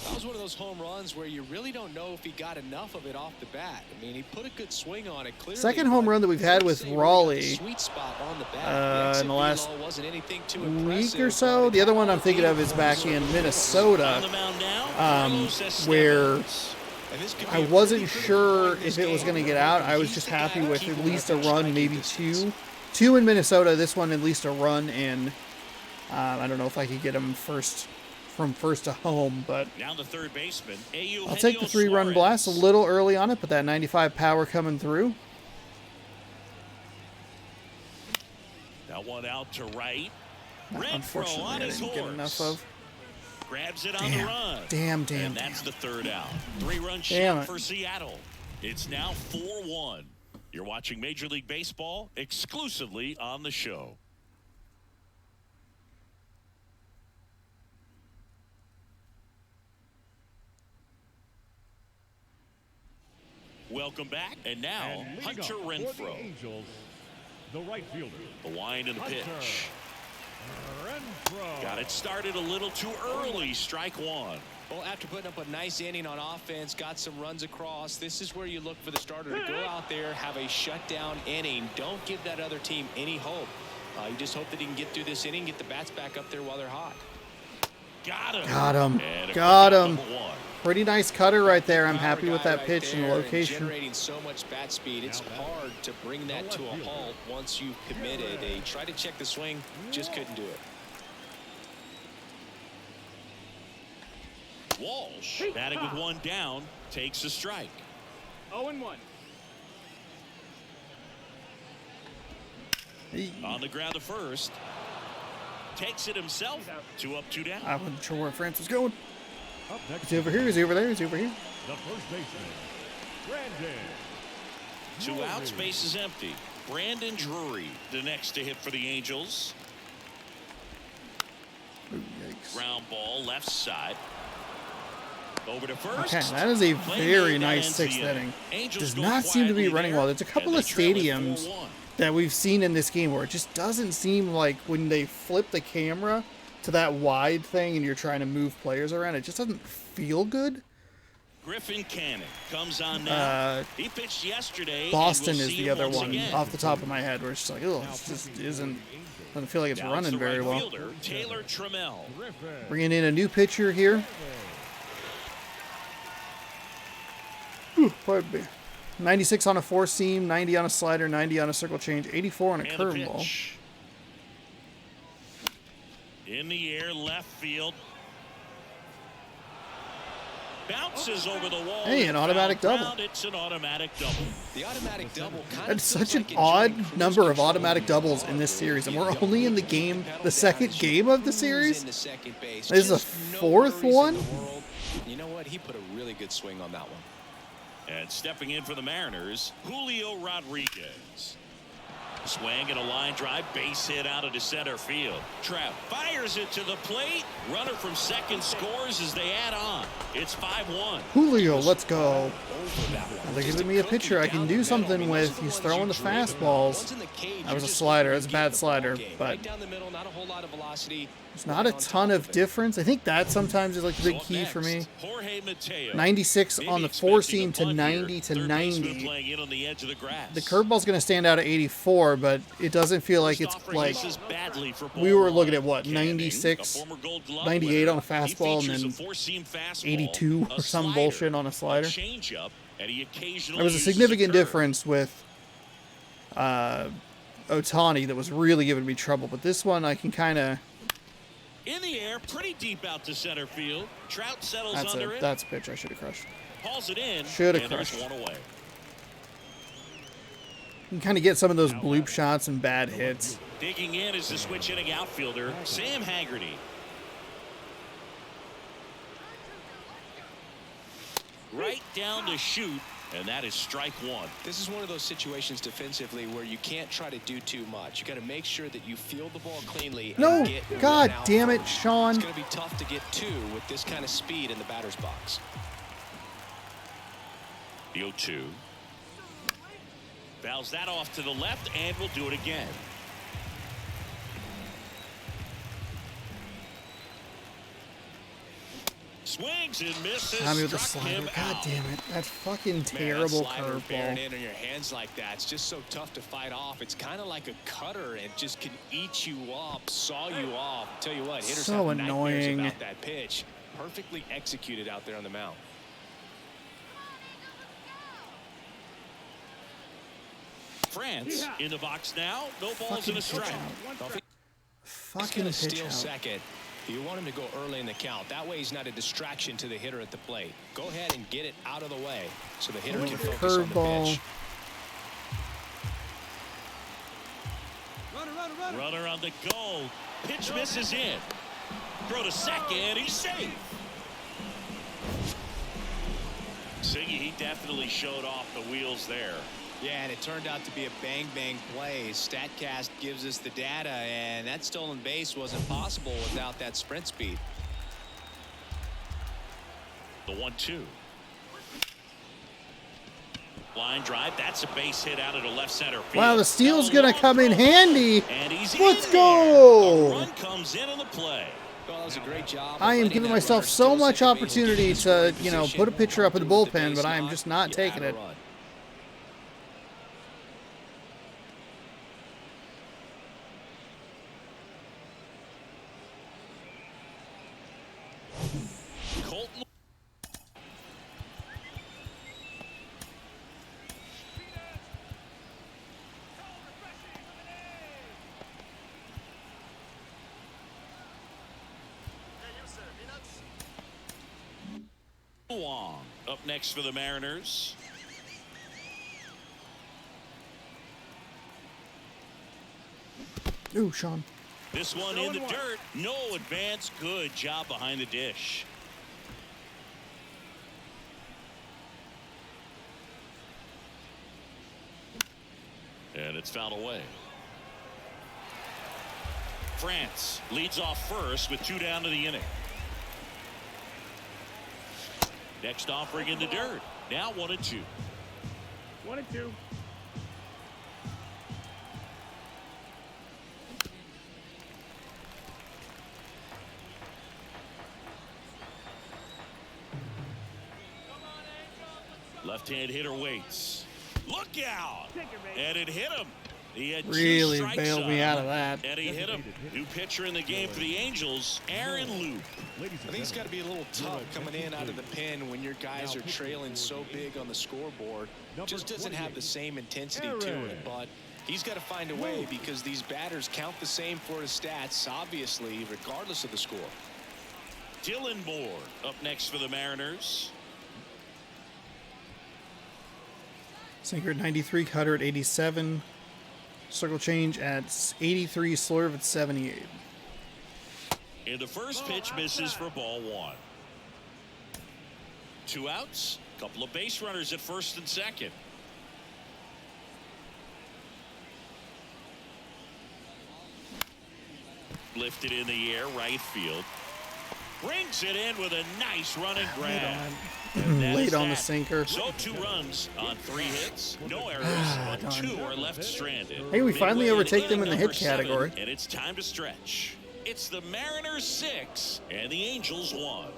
That was one of those home runs where you really don't know if he got enough of it off the bat. I mean, he put a good swing on it clearly. Second home but run that we've had with I'd say really got the Raleigh sweet spot on the bat. in the last wasn't anything too week impressive, or so. but The other one I'm thinking of is back in On Minnesota, the mound now, Carlos where Estevez. and this could be I a wasn't pretty critical sure point in this if it was game. going to get out. I was He's just the guy happy to with keep at him least a within run, striking maybe distance. two in Minnesota. This one at least a run in. I don't know if I could get him from first to home, but Now the third baseman. I'll take the 3-run blast. A little early on it, but that 95 power coming through. That one out to right. Renfroe Unfortunately, on I his didn't get horse. enough of. Grabs it on the run. Damn. And that's the third out. 3-run Damn shot it. for Seattle. It's now 4-1. You're watching Major League Baseball exclusively on the show. Welcome back. And now, And leading Hunter up for the Renfroe. Angels, the right fielder, The wind and the Hunter pitch. Renfroe. Got it started a little too early. Strike 1. Well, after putting up a nice inning on offense, got some runs across, this is where you look for the starter to go out there, have a shutdown inning. Don't give that other team any hope. You just hope that he can get through this inning, get the bats back up there while they're hot. Got him. Got him. And a Got quick out, him. number 1. Pretty nice cutter right there. I'm happy with that Right pitch and the there, location. Generating so much bat speed, it's hard to bring that to a halt once you've committed. They tried to check the swing, just couldn't do it. Walsh, batting with 1 down, takes a strike. 0-1. On the ground to first. Takes it himself. 2 up, 2 down. I wasn't sure where France was going. Up next, Is he over here? Is he over there? Is he over here? the first baseman, Brandon. 2 outs, base is empty. Brandon Drury, the next to hit for the Angels. Ooh, yikes. Ground ball, left side. Over to first. Okay, that is a very Play nice ends 6th the inning. Angels Does go not seem to be quietly running there, well. There's a couple and of they trail it stadiums 4-1. that we've seen in this game where it just doesn't seem like when they flip the camera to that wide thing and you're trying to move players around, it just doesn't feel good. Griffin Cannon comes on now. He pitched yesterday. Boston and we'll is see the him other once one again. off the top of my head where it's just like, oh, it just doesn't feel like it's Now it's running the very right well. fielder, Taylor Trammell. Bringing in a new pitcher here. Whew, pardon me. 96 on a 4-seam, 90 on a slider, 90 on a circle change, 84 on a And the curveball. pitch. In the air, left field. Bounces over the wall. Hey, an automatic double. Ground. It's an automatic double. The automatic double kind of That's feels such an like enjoying odd cruise number of control. automatic doubles in this series, and we're only in the game, the second game of the series. Into second base. This is the Just no fourth worries in one? the world. You know what? He put a really good swing on that one. And stepping in for the Mariners, Julio Rodriguez. Swing and a line drive, base hit out into center field. Trout fires it to the plate. Runner from second scores as they add on. It's 5-1. Julio, let's go. Over that one. They're Just giving me a cookie pitcher I down can the do middle. something I mean, with. those are He's ones throwing you the dream of. fastballs. Ones in the cage, That you was a just slider. wanna That's a get bad the ball slider, game. but Right down the middle, not a whole lot of velocity. it's not a ton of difference. I think that sometimes is like the big key for me. Jorge Mateo. 96 Maybe on the expecting 4-seam a to bunt 90 here. to Third baseman 90. playing in on the edge of the grass. The curveball's going to stand out at 84, but it doesn't feel like it's First offering like misses badly for we ball were looking one. at what, Canning, 96, a former Gold Glove 98 winner. on a fastball, He and features then a four-seam fastball, 82 a or some slider, bullshit on a slider. A changeup, and he occasionally There was a uses significant curve. difference with Otani that was really giving me trouble, but this one I can kind of. In the air, pretty deep out to center field. Trout settles under it. That's a pitch I should have crushed. Hauls it in. Shoulda and there's crushed. one away. You can kind of get some of those bloop shots and bad hits. Digging in is the switch hitting outfielder, Sam Haggerty. Right down to shoot, and that is strike one. This is one of those situations defensively where you can't try to do too much. You got to make sure that you field the ball cleanly. And No, get God one out damn it, first. Sean. It's going to be tough to get two with this kind of speed in the batter's box. The 0-2. Fouls that off to the left, and we'll do it again. Swings and misses. Tommy with the Struck slider. him God out. damn it. That fucking Man, terrible that slider bearing curveball. in on your hands like that, it's just so tough to fight off. It's kind of like a cutter and just can eat you up, saw you off. Tell you what, hitters So have nightmares annoying. about that pitch. Perfectly executed out there on the mound. France in the box now. No balls Fucking in a pitch strike. out. He's Fucking going to pitch steal out. second. You want him to go early in the count. That way he's not a distraction to the hitter at the plate. Go ahead and get it out of the way so the hitter can focus on the Curveball. pitch. Runner on the goal. Pitch misses in. Throw to second. He's safe. Siggy, he definitely showed off the wheels there. Yeah, and it turned out to be a bang-bang play. StatCast gives us the data, and that stolen base wasn't possible without that sprint speed. The 1-2. Line drive. That's a base hit out into left center field. Wow, the steal's Now a going to long come in throw. handy. And he's Let's in go. there. A run comes in on the play. Well, that was a great job. I am giving myself so much opportunity to, you know, put a pitcher up in the bullpen, but I am just not taking it. Colton. Wong up next for the Mariners. Ooh, Sean. This one in the dirt. No advance. Good job behind the dish. And it's fouled away. France leads off first with 2 down to the inning. Next offering in the dirt. Now 1-2. 1-2. Left-hand hitter waits. Look out! And it hit him. He had Really bailed me out of that. And he hit him. New pitcher in the game for the Angels, Aaron Loop. I think it's got to be a little tough coming in out of the pen when your guys are trailing so big on the scoreboard. Just doesn't have the same intensity to it, but he's got to find a way because these batters count the same for his stats, obviously, regardless of the score. Dylan Moore up next for the Mariners. Sinker at 93, cutter at 87, circle change at 83, slurve at 78. And the first pitch misses for ball 1. 2 outs, couple of base runners at first and second. Lifted in the air, right field. Brings it in with a nice running grab. Late on the sinker. So 2 runs on 3 hits. No errors, but 2 are left stranded. Hey, we finally Midway overtake them in the number hit 7, category. And it's time to stretch. It's the Mariners 6 and the Angels 1.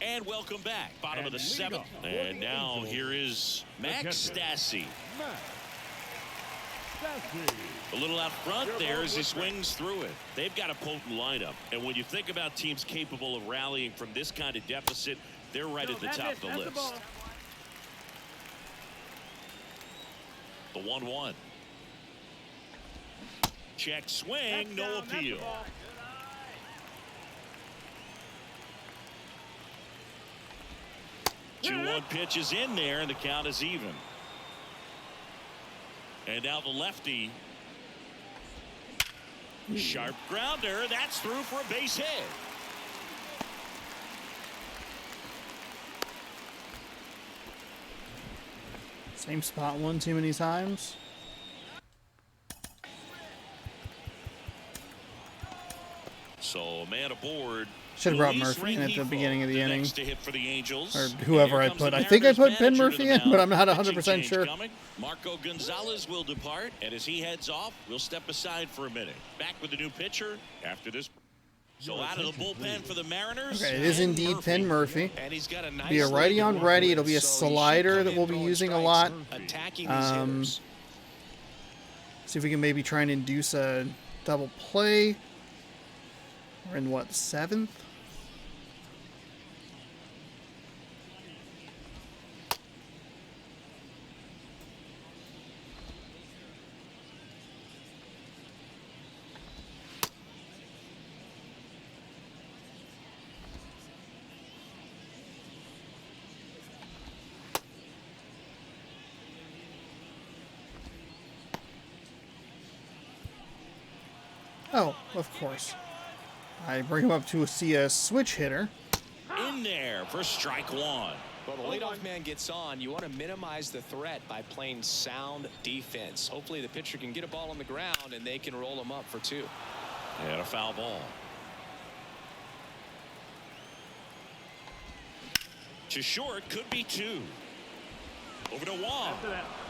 And welcome back. Bottom of the 7th. And now here is Max Stassi. A little out front there as he swings through it. They've got a potent lineup. And when you think about teams capable of rallying from this kind of deficit, they're right at the top of the list. The 1-1. Check swing, no appeal. The 2-1 pitch is in there, and the count is even. And now the lefty. Sharp grounder. That's through for a base hit. Same spot one too many times. So a man aboard. Should have brought Murphy in at the beginning of the inning. To hit for the Angels. Or whoever I put. I think I put Ben Murphy in, but I'm not 100% sure. Marco Gonzalez will depart, and as he heads off, we'll step aside for a minute. Back with the new pitcher after this. So out of the bullpen for the Mariners. Okay, it is indeed Murphy. Penn Murphy. And he's got a nice Be a righty on righty. It'll be a slider that we'll be using a lot. Attacking these hitters. See if we can maybe try and induce a double play. We're in what, 7th? Oh, of course. I bring him up to see a switch hitter. In there for strike 1. Well, the leadoff man gets on. You want to minimize the threat by playing sound defense. Hopefully the pitcher can get a ball on the ground and they can roll him up for 2. And a foul ball. To short, could be 2. Over to Wong.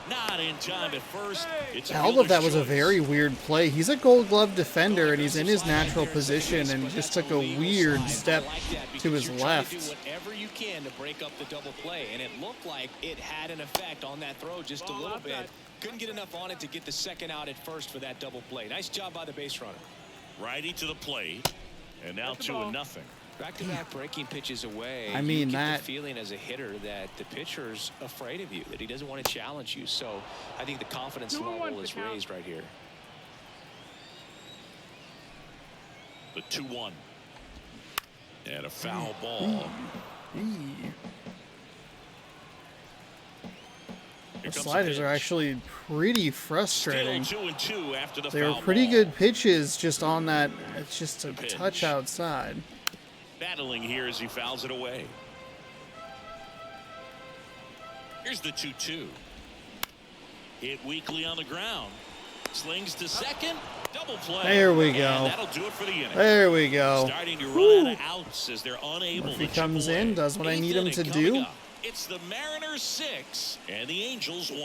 Not in time at first. It's All of that was a choice. very weird play. He's a Gold Glove defender, and he's in his natural position, and just took a weird step to his left. Do whatever you can to break up the double play, and it looked like it had an effect on that throw just a little bit. Couldn't get enough on it to get the second out at first for that double play. Nice job by the base runner. Righty to the plate, and now 2-0. Back-to-back breaking pitches away. I mean, you get that the feeling as a hitter that the pitcher's afraid of you, that he doesn't want to challenge you. So I think the confidence level is raised right here. The 2-1. And a foul ball. The sliders are actually pretty frustrating. Still 2-2 after the They were foul pretty ball. good pitches, just on that. It's just a Pitch. touch outside. Battling here as he fouls it away. Here's the 2-2. Hit weakly on the ground. Slings to second. Double play. There we go. And that'll do it for the inning. There we go. Starting to run out of outs as they're unable Murphy to comes chip away. in, does what I need him Eighth to inning do. coming up. It's the Mariners 6 and the Angels 1.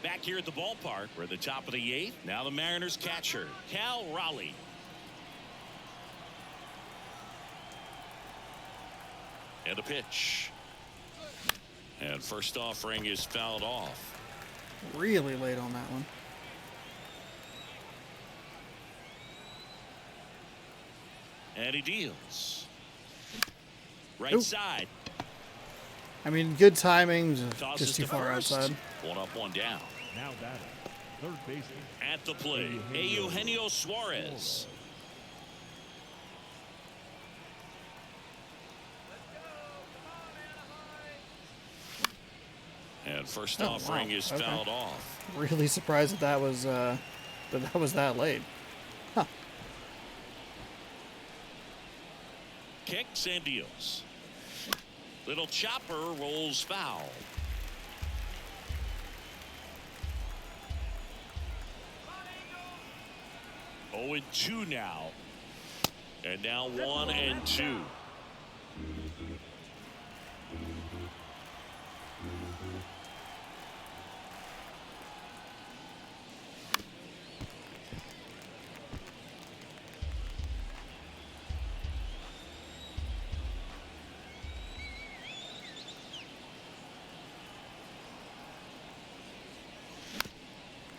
Back here at the ballpark, we're at the top of the 8th. Now the Mariners catcher, Cal Raleigh. And the pitch. And first offering is fouled off. Really late on that one. And he deals. Right Ooh. side. I mean, good timing, Tosses just too to far first. outside. 1 up, 1 down. Now batting, third baseman. At the plate, Eugenio Suarez. And first offering is Okay. fouled off. Really surprised that that was that late. Huh. Kicks and deals. Little chopper rolls foul. Oh, and 2 now. And now 1 and 2.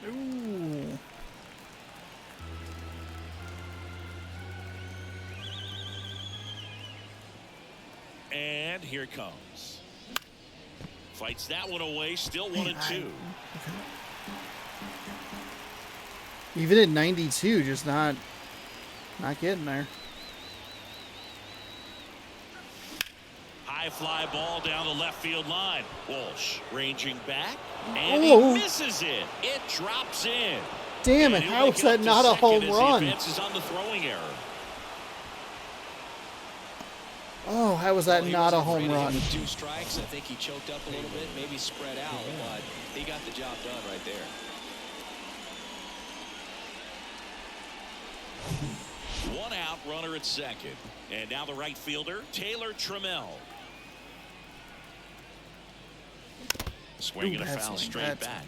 Ooh. And here it comes. Fights that one away. Still 1 and 2. Even at 92, just not getting there. High fly ball down the left field line. Walsh ranging back. And Oh. he misses it. It drops in. Damn it! And he'll How make is it up that to not a second home as he run? advances on the throwing error. Oh, how was that Well, he not a wasn't home afraid to run? hit with 2 strikes. I think he choked up a little bit, maybe spread out, but he got the job done right there. One out, runner at second. And now the right fielder, Taylor Trammell. Swing and a that's foul like straight that. back.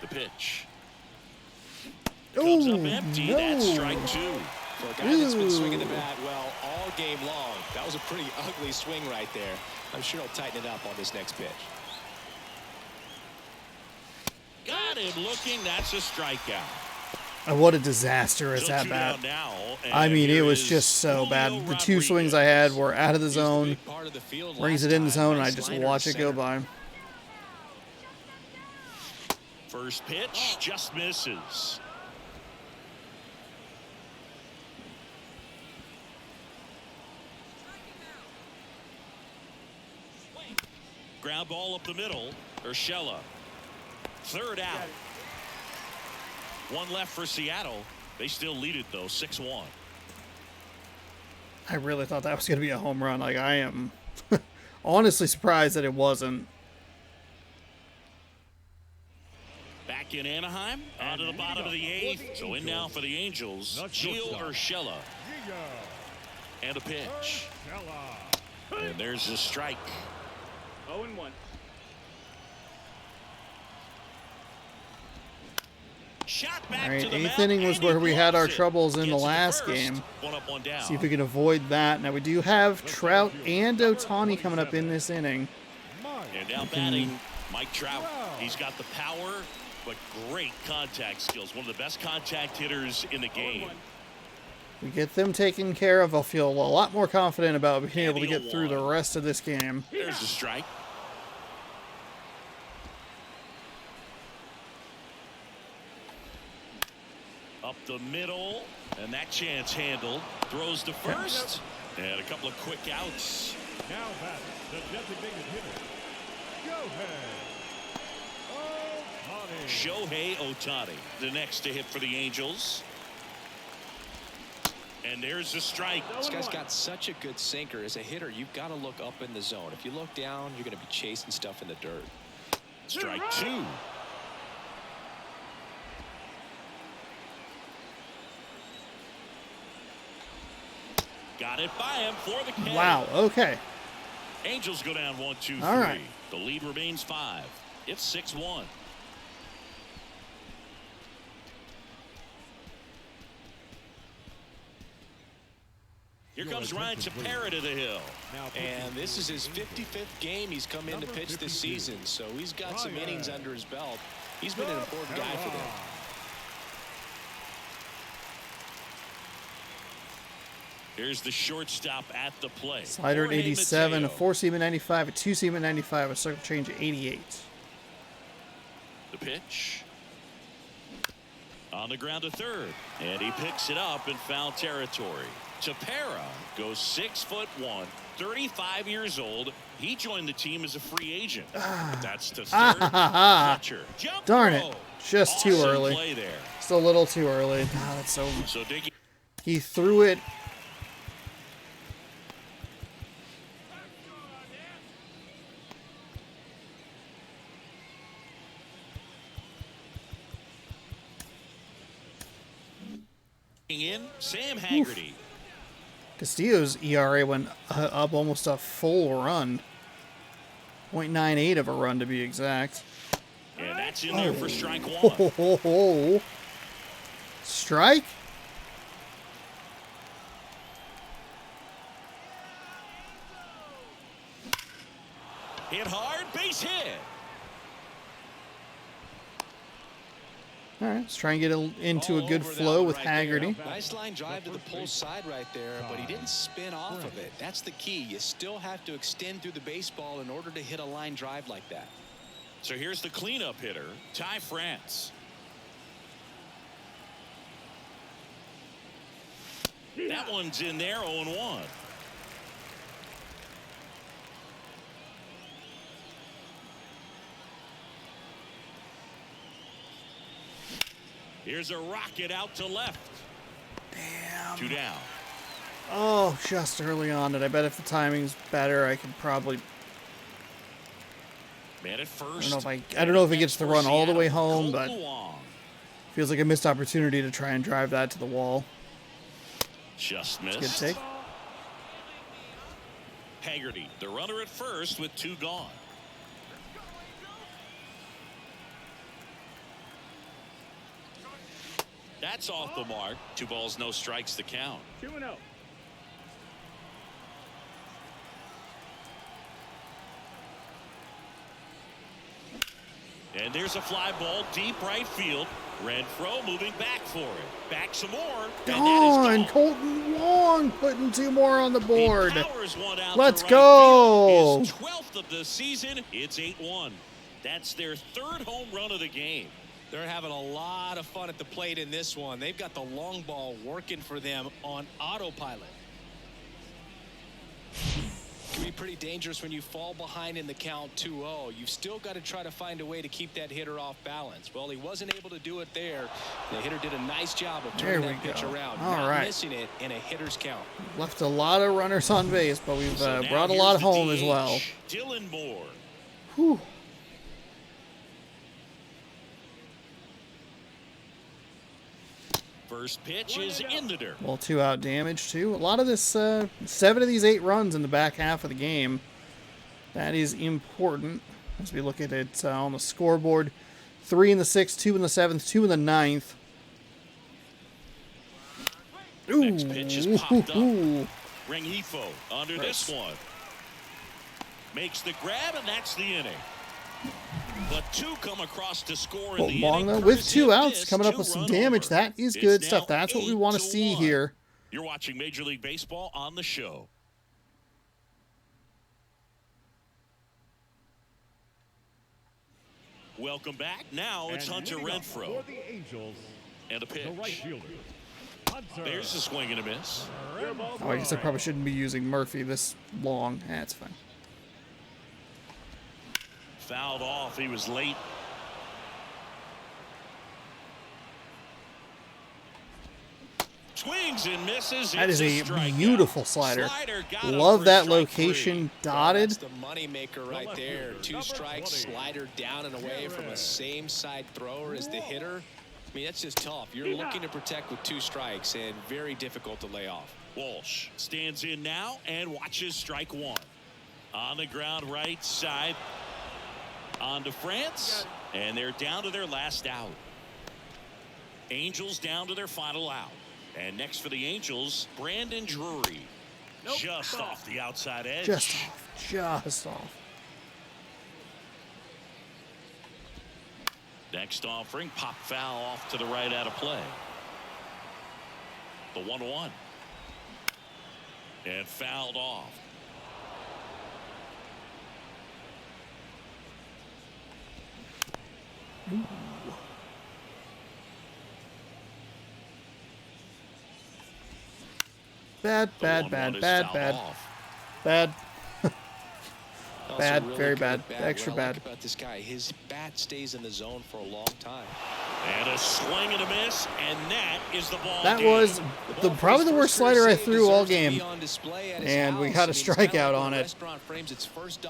The pitch. Comes up Ooh, empty. no. That's strike 2. For a guy that's been swinging the Ooh. bat well all game long, that was a pretty ugly swing right there. I'm sure he'll tighten it up on this next pitch. Got him looking. That's a strikeout. What a disaster is So that 2 bat? down now, I and mean, it here was is just so bad. Julio The 2 swings I had Rodriguez. were out of the He's the zone. big part of the field Brings last it in the time. zone, and I Nice just liner watch at it go center. by. First pitch just misses. Ground ball up the middle. Urshela. Third out. 1 left for Seattle. They still lead it though, 6-1. I really thought that was going to be a home run. Like, I am honestly surprised that it wasn't. in Anaheim. On to the bottom of the 8th. So in now for the Angels, Gio Urshela. And a pitch. And there's a strike. 0-1. Shot back All right, to the 8th mound, inning was and he where we had our gloves it. troubles in the Gets it to last first. game. 1 up, 1 down. See if we can avoid that. Now we do have Trout and Ohtani coming up in this inning. And now batting, Mike Trout. He's got the power, but great contact skills. One of the best contact hitters in the game. We get them taken care of, I'll feel a lot more confident about being able to get through the rest of this game. There's the strike. Up the middle, and that chance handled. Throws to first, and a couple of quick outs. Now batting, the designated hitter, Shohei Ohtani, the next to hit for the Angels. And there's the strike. This guy's got such a good sinker. As a hitter, you've got to look up in the zone. If you look down, you're going to be chasing stuff in the dirt. Strike 2. Got it by him for the K. Wow, okay. Angels go down 1-2-3. All right. The lead remains 5. It's 6-1. Here comes Ryan Tepera to the hill. And this is his 55th game he's come in to pitch this season, so he's got some innings under his belt. He's been an important guy for them. Here's the shortstop at the plate. Slider at Jorge 87, a Mateo. 4-seam at 95, a 2-seam at 95, a circle change at 88. The pitch. On the ground to third. And he picks it up in foul territory. Tepera goes 6'1", 35 years old. He joined the team as a free agent. But that's to third. Catcher. Jump Darn throw. it. Just too Awesome early. Play there. Just a little too early. Ah, that's so... So Diggy. He threw it. In Sam Haggerty. Castillo's ERA went up almost a full run. 0.98 of a run to be exact. And that's in there for strike 1. Ho, ho, ho. Strike? Hit hard, base hit. All right, let's try and get into a good flow with Haggerty. Nice line drive to the pull side right there, but he didn't spin off of it. That's the key. You still have to extend through the baseball in order to hit a line drive like that. So here's the cleanup hitter, Ty France. That one's in there, 0-1. Here's a rocket out to left. Damn. 2 down. Oh, just early on. And I bet if the timing's better, I could probably... Man at first. I don't know if he gets the run all the way home, but feels like a missed opportunity to try and drive that to the wall. Just missed. Good take. Haggerty, the runner at first with 2 gone. That's off the mark. 2 balls, no strikes to count. 2-0. And there's a fly ball deep right field. Renfroe moving back for it. Back some more. Gone! Colton Wong putting 2 more on the board. Let's Right go! His 12th of the season. It's 8-1. That's their 3rd home run of the game. They're having a lot of fun at the plate in this one. They've got the long ball working for them on autopilot. Can be pretty dangerous when you fall behind in the count 2-0. You've still got to try to find a way to keep that hitter off balance. Well, he wasn't able to do it there. The hitter did a nice job of turning that pitch around. All right. Missing it in a hitter's count. Left a lot of runners on base, but we've So brought a now lot here's the home as DH, well. Dylan Moore. Whew. First pitch is in the dirt. Well, 2-out damage, too. A lot of this, 7 of these 8 runs in the back half of the game. That is important as we look at it on the scoreboard. 3 in the 6th, 2 in the 7th, 2 in the 9th. Ooh. Next pitch is popped up. Rengifo under this one. Makes the grab, and that's the inning. But 2 come across to score in the Long, inning. though, with 2 outs, coming up with some damage. That is good stuff. That's what we want to see here. You're watching Major League Baseball on the show. Welcome back. Now it's Hunter Renfroe. For the Angels, And a pitch. the right fielder, Hunter. There's a swing and a miss. Oh, I guess I probably shouldn't be using Murphy this long. That's fine. Fouled off. He was late. Swings and misses. That is It's a strikeout. beautiful slider. Got him Love for that strike location 3. dotted. That's the money maker right there. 2 strikes, slider down and away from the same side thrower as the hitter. I mean, that's just tough. You're looking to protect with 2 strikes and very difficult to lay off. Walsh stands in now and watches strike 1. On the ground right side. On to France. And they're down to their last out. Angels down to their final out. And next for the Angels, Brandon Drury. Just off the outside edge. Just off. Just off. Next offering, pop foul off to the right out of play. The 1-1. And fouled off. Ooh. Bad. Bad. Also Bad, really very good bad. bat. Extra What I like bad. about this guy, his bat stays in the zone for a long time. And a swing and a miss, and that is the ball. That game. was probably the worst slider I threw all game. And we got a strikeout on it.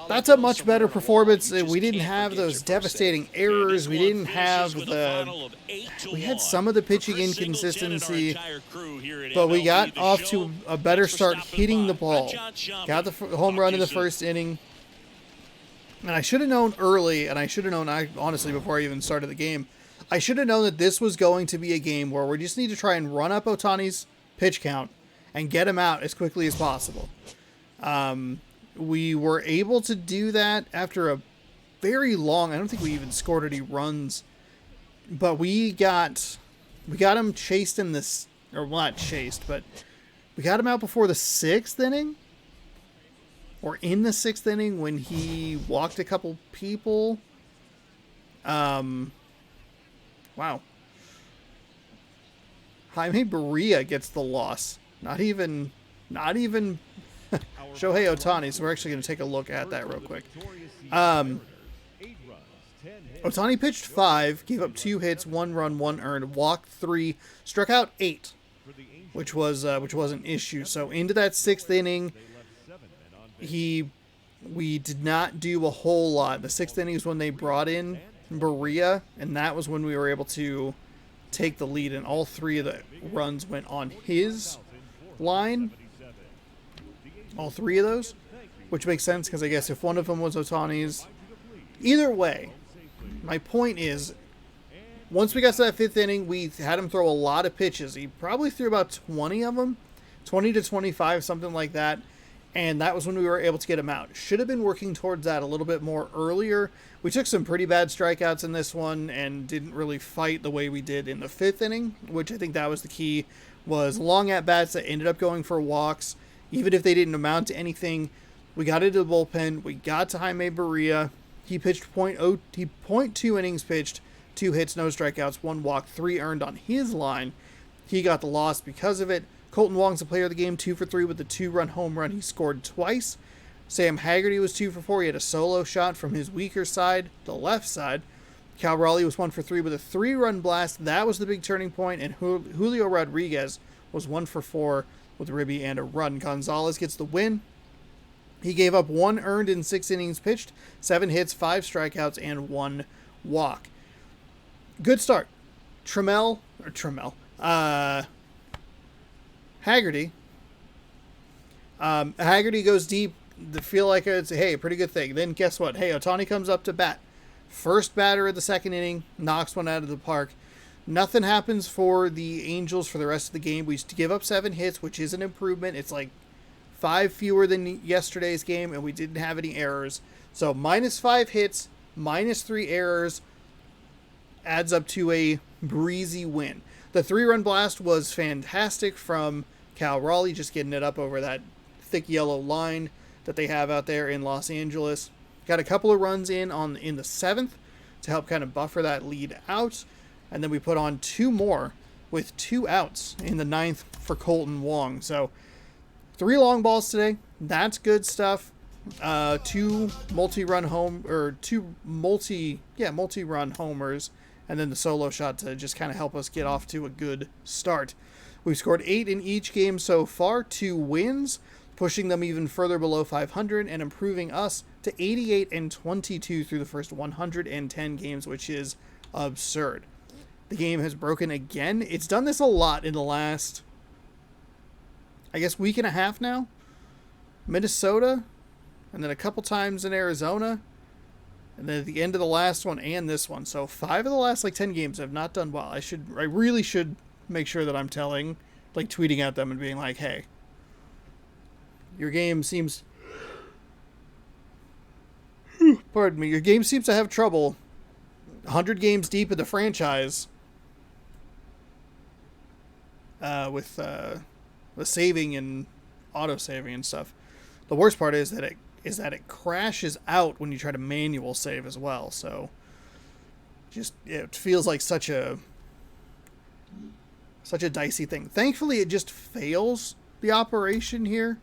That's a much better performance. We didn't have those devastating errors. We didn't have the... We had some of the pitching inconsistency, but we got off to a better start hitting the ball. Got the home run in the first inning. And I should have known early, and I should have known, honestly, before I even started the game, I should have known that this was going to be a game where we just need to try and run up Ohtani's pitch count and get him out as quickly as possible. We were able to do that after a very long, I don't think we even scored any runs, but we got him chased in this, or well, not chased, but we got him out before the 6th inning, or in the 6th inning when he walked a couple people. Wow. Jaime Barria gets the loss. Not even Shohei Ohtani. So we're actually going to take a look at that real quick. Ohtani pitched 5, gave up 2 hits, 1 run, 1 earned, walked 3, struck out 8, which was an issue. So into that 6th inning, we did not do a whole lot. The 6th inning is when they brought in Barria, and that was when we were able to take the lead, and all 3 of the runs went on his line. All 3 of those, which makes sense because I guess if one of them was Ohtani's, either way, my point is, once we got to that 5th inning, we had him throw a lot of pitches. He probably threw about 20 of them, 20 to 25, something like that. And that was when we were able to get him out. Should have been working towards that a little bit more earlier. We took some pretty bad strikeouts in this one and didn't really fight the way we did in the 5th inning, which I think that was the key, was long at-bats that ended up going for walks. Even if they didn't amount to anything, we got into the bullpen. We got to Jaime Barria. He pitched 0.2 innings pitched, 2 hits, no strikeouts, 1 walk, 3 earned on his line. He got the loss because of it. Colton Wong's the player of the game, 2 for 3 with the 2-run home run. He scored twice. Sam Haggerty was 2 for 4. He had a solo shot from his weaker side, the left side. Cal Raleigh was 1 for 3 with a 3-run blast. That was the big turning point. And Julio Rodriguez was 1 for 4 with a ribby and a run. Gonzalez gets the win. He gave up 1 earned in 6 innings pitched, 7 hits, 5 strikeouts, and 1 walk. Good start. Haggerty. Haggerty goes deep. To feel like it's a pretty good thing. Then guess what? Hey, Ohtani comes up to bat. First batter of the second inning, knocks one out of the park. Nothing happens for the Angels for the rest of the game. We give up 7 hits, which is an improvement. It's like 5 fewer than yesterday's game, and we didn't have any errors. So -5 hits, -3 errors adds up to a breezy win. The 3-run blast was fantastic from Cal Raleigh, just getting it up over that thick yellow line that they have out there in Los Angeles. Got a couple of runs in the 7th to help kind of buffer that lead out. And then we put on 2 more with 2 outs in the 9th for Colton Wong. So 3 long balls today. That's good stuff. 2 multi-run homers, and then the solo shot to just kind of help us get off to a good start. We've scored 8 in each game so far, 2 wins, pushing them even further below 500 and improving us to 88-22 through the first 110 games, which is absurd. The game has broken again. It's done this a lot in the last, I guess, week and a half now. Minnesota, and then a couple times in Arizona, and then at the end of the last one and this one. So 5 of the last 10 games have not done well. I really should make sure that I'm tweeting at them and being like, hey, your game seems, pardon me, your game seems to have trouble 100 games deep in the franchise with the saving and auto-saving and stuff. The worst part is that it crashes out when you try to manual save as well. So it feels like such a dicey thing. Thankfully, it just fails the operation here,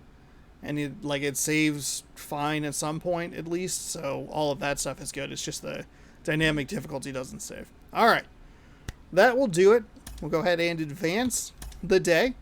and it saves fine at some point at least. So all of that stuff is good. It's just the dynamic difficulty doesn't save. All right, that will do it. We'll go ahead and advance the day.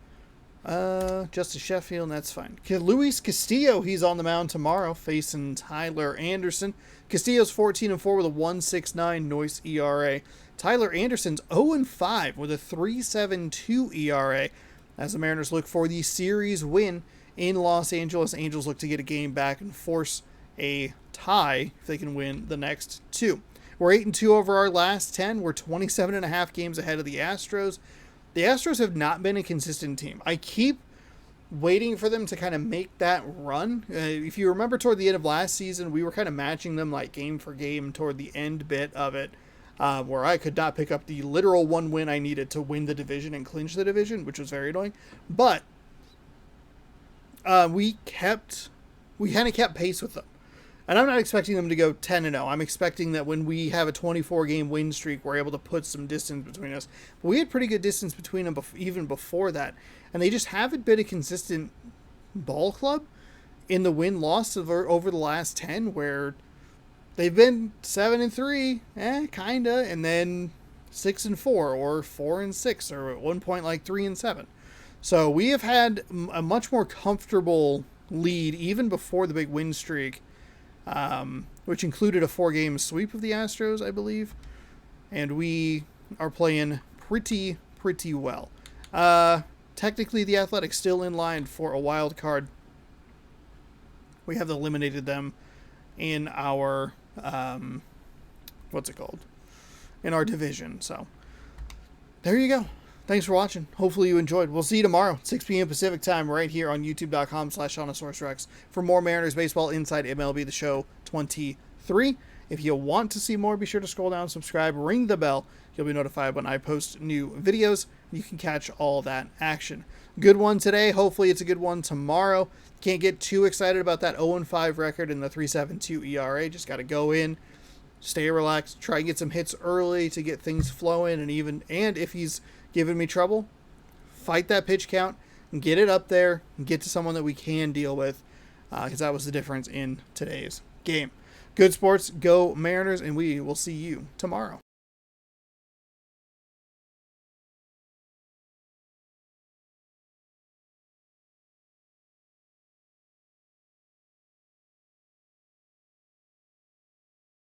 Justice Sheffield, and that's fine. Luis Castillo, he's on the mound tomorrow facing Tyler Anderson. Castillo's 14-4 with a 1.69 Noise ERA. Tyler Anderson's 0-5 with a 3.72 ERA as the Mariners look for the series win in Los Angeles. Angels look to get a game back and force a tie if they can win the next 2. We're 8-2 over our last 10. We're 27.5 games ahead of the Astros. The Astros have not been a consistent team. I keep waiting for them to kind of make that run. If you remember toward the end of last season, we were kind of matching them game for game toward the end bit of it, where I could not pick up the literal 1 win I needed to win the division and clinch the division, which was very annoying. But we kind of kept pace with them. And I'm not expecting them to go 10-0. I'm expecting that when we have a 24-game win streak, we're able to put some distance between us. But we had pretty good distance between them even before that. And they just haven't been a consistent ball club in the win-loss over the last 10, where they've been 7-3, kind of, and then 6-4, or 4-6, or at one point 3-7. So we have had a much more comfortable lead even before the big win streak, which included a 4-game sweep of the Astros, I believe. And we are playing pretty well. Technically, the Athletics still in line for a wild card. We have eliminated them in our, in our division. So, there you go. Thanks for watching. Hopefully you enjoyed. We'll see you tomorrow, 6 p.m. Pacific time, right here on youtube.com/ShaunaSourceRex for more Mariners Baseball Inside MLB The Show 23. If you want to see more, be sure to scroll down, subscribe, ring the bell. You'll be notified when I post new videos. You can catch all that action. Good one today. Hopefully it's a good one tomorrow. Can't get too excited about that 0-5 record and the 3.72 ERA. Just got to go in, stay relaxed, try and get some hits early to get things flowing, and if he's giving me trouble, fight that pitch count and get it up there and get to someone that we can deal with, because that was the difference in today's game. Good sports, go Mariners, and we will see you tomorrow.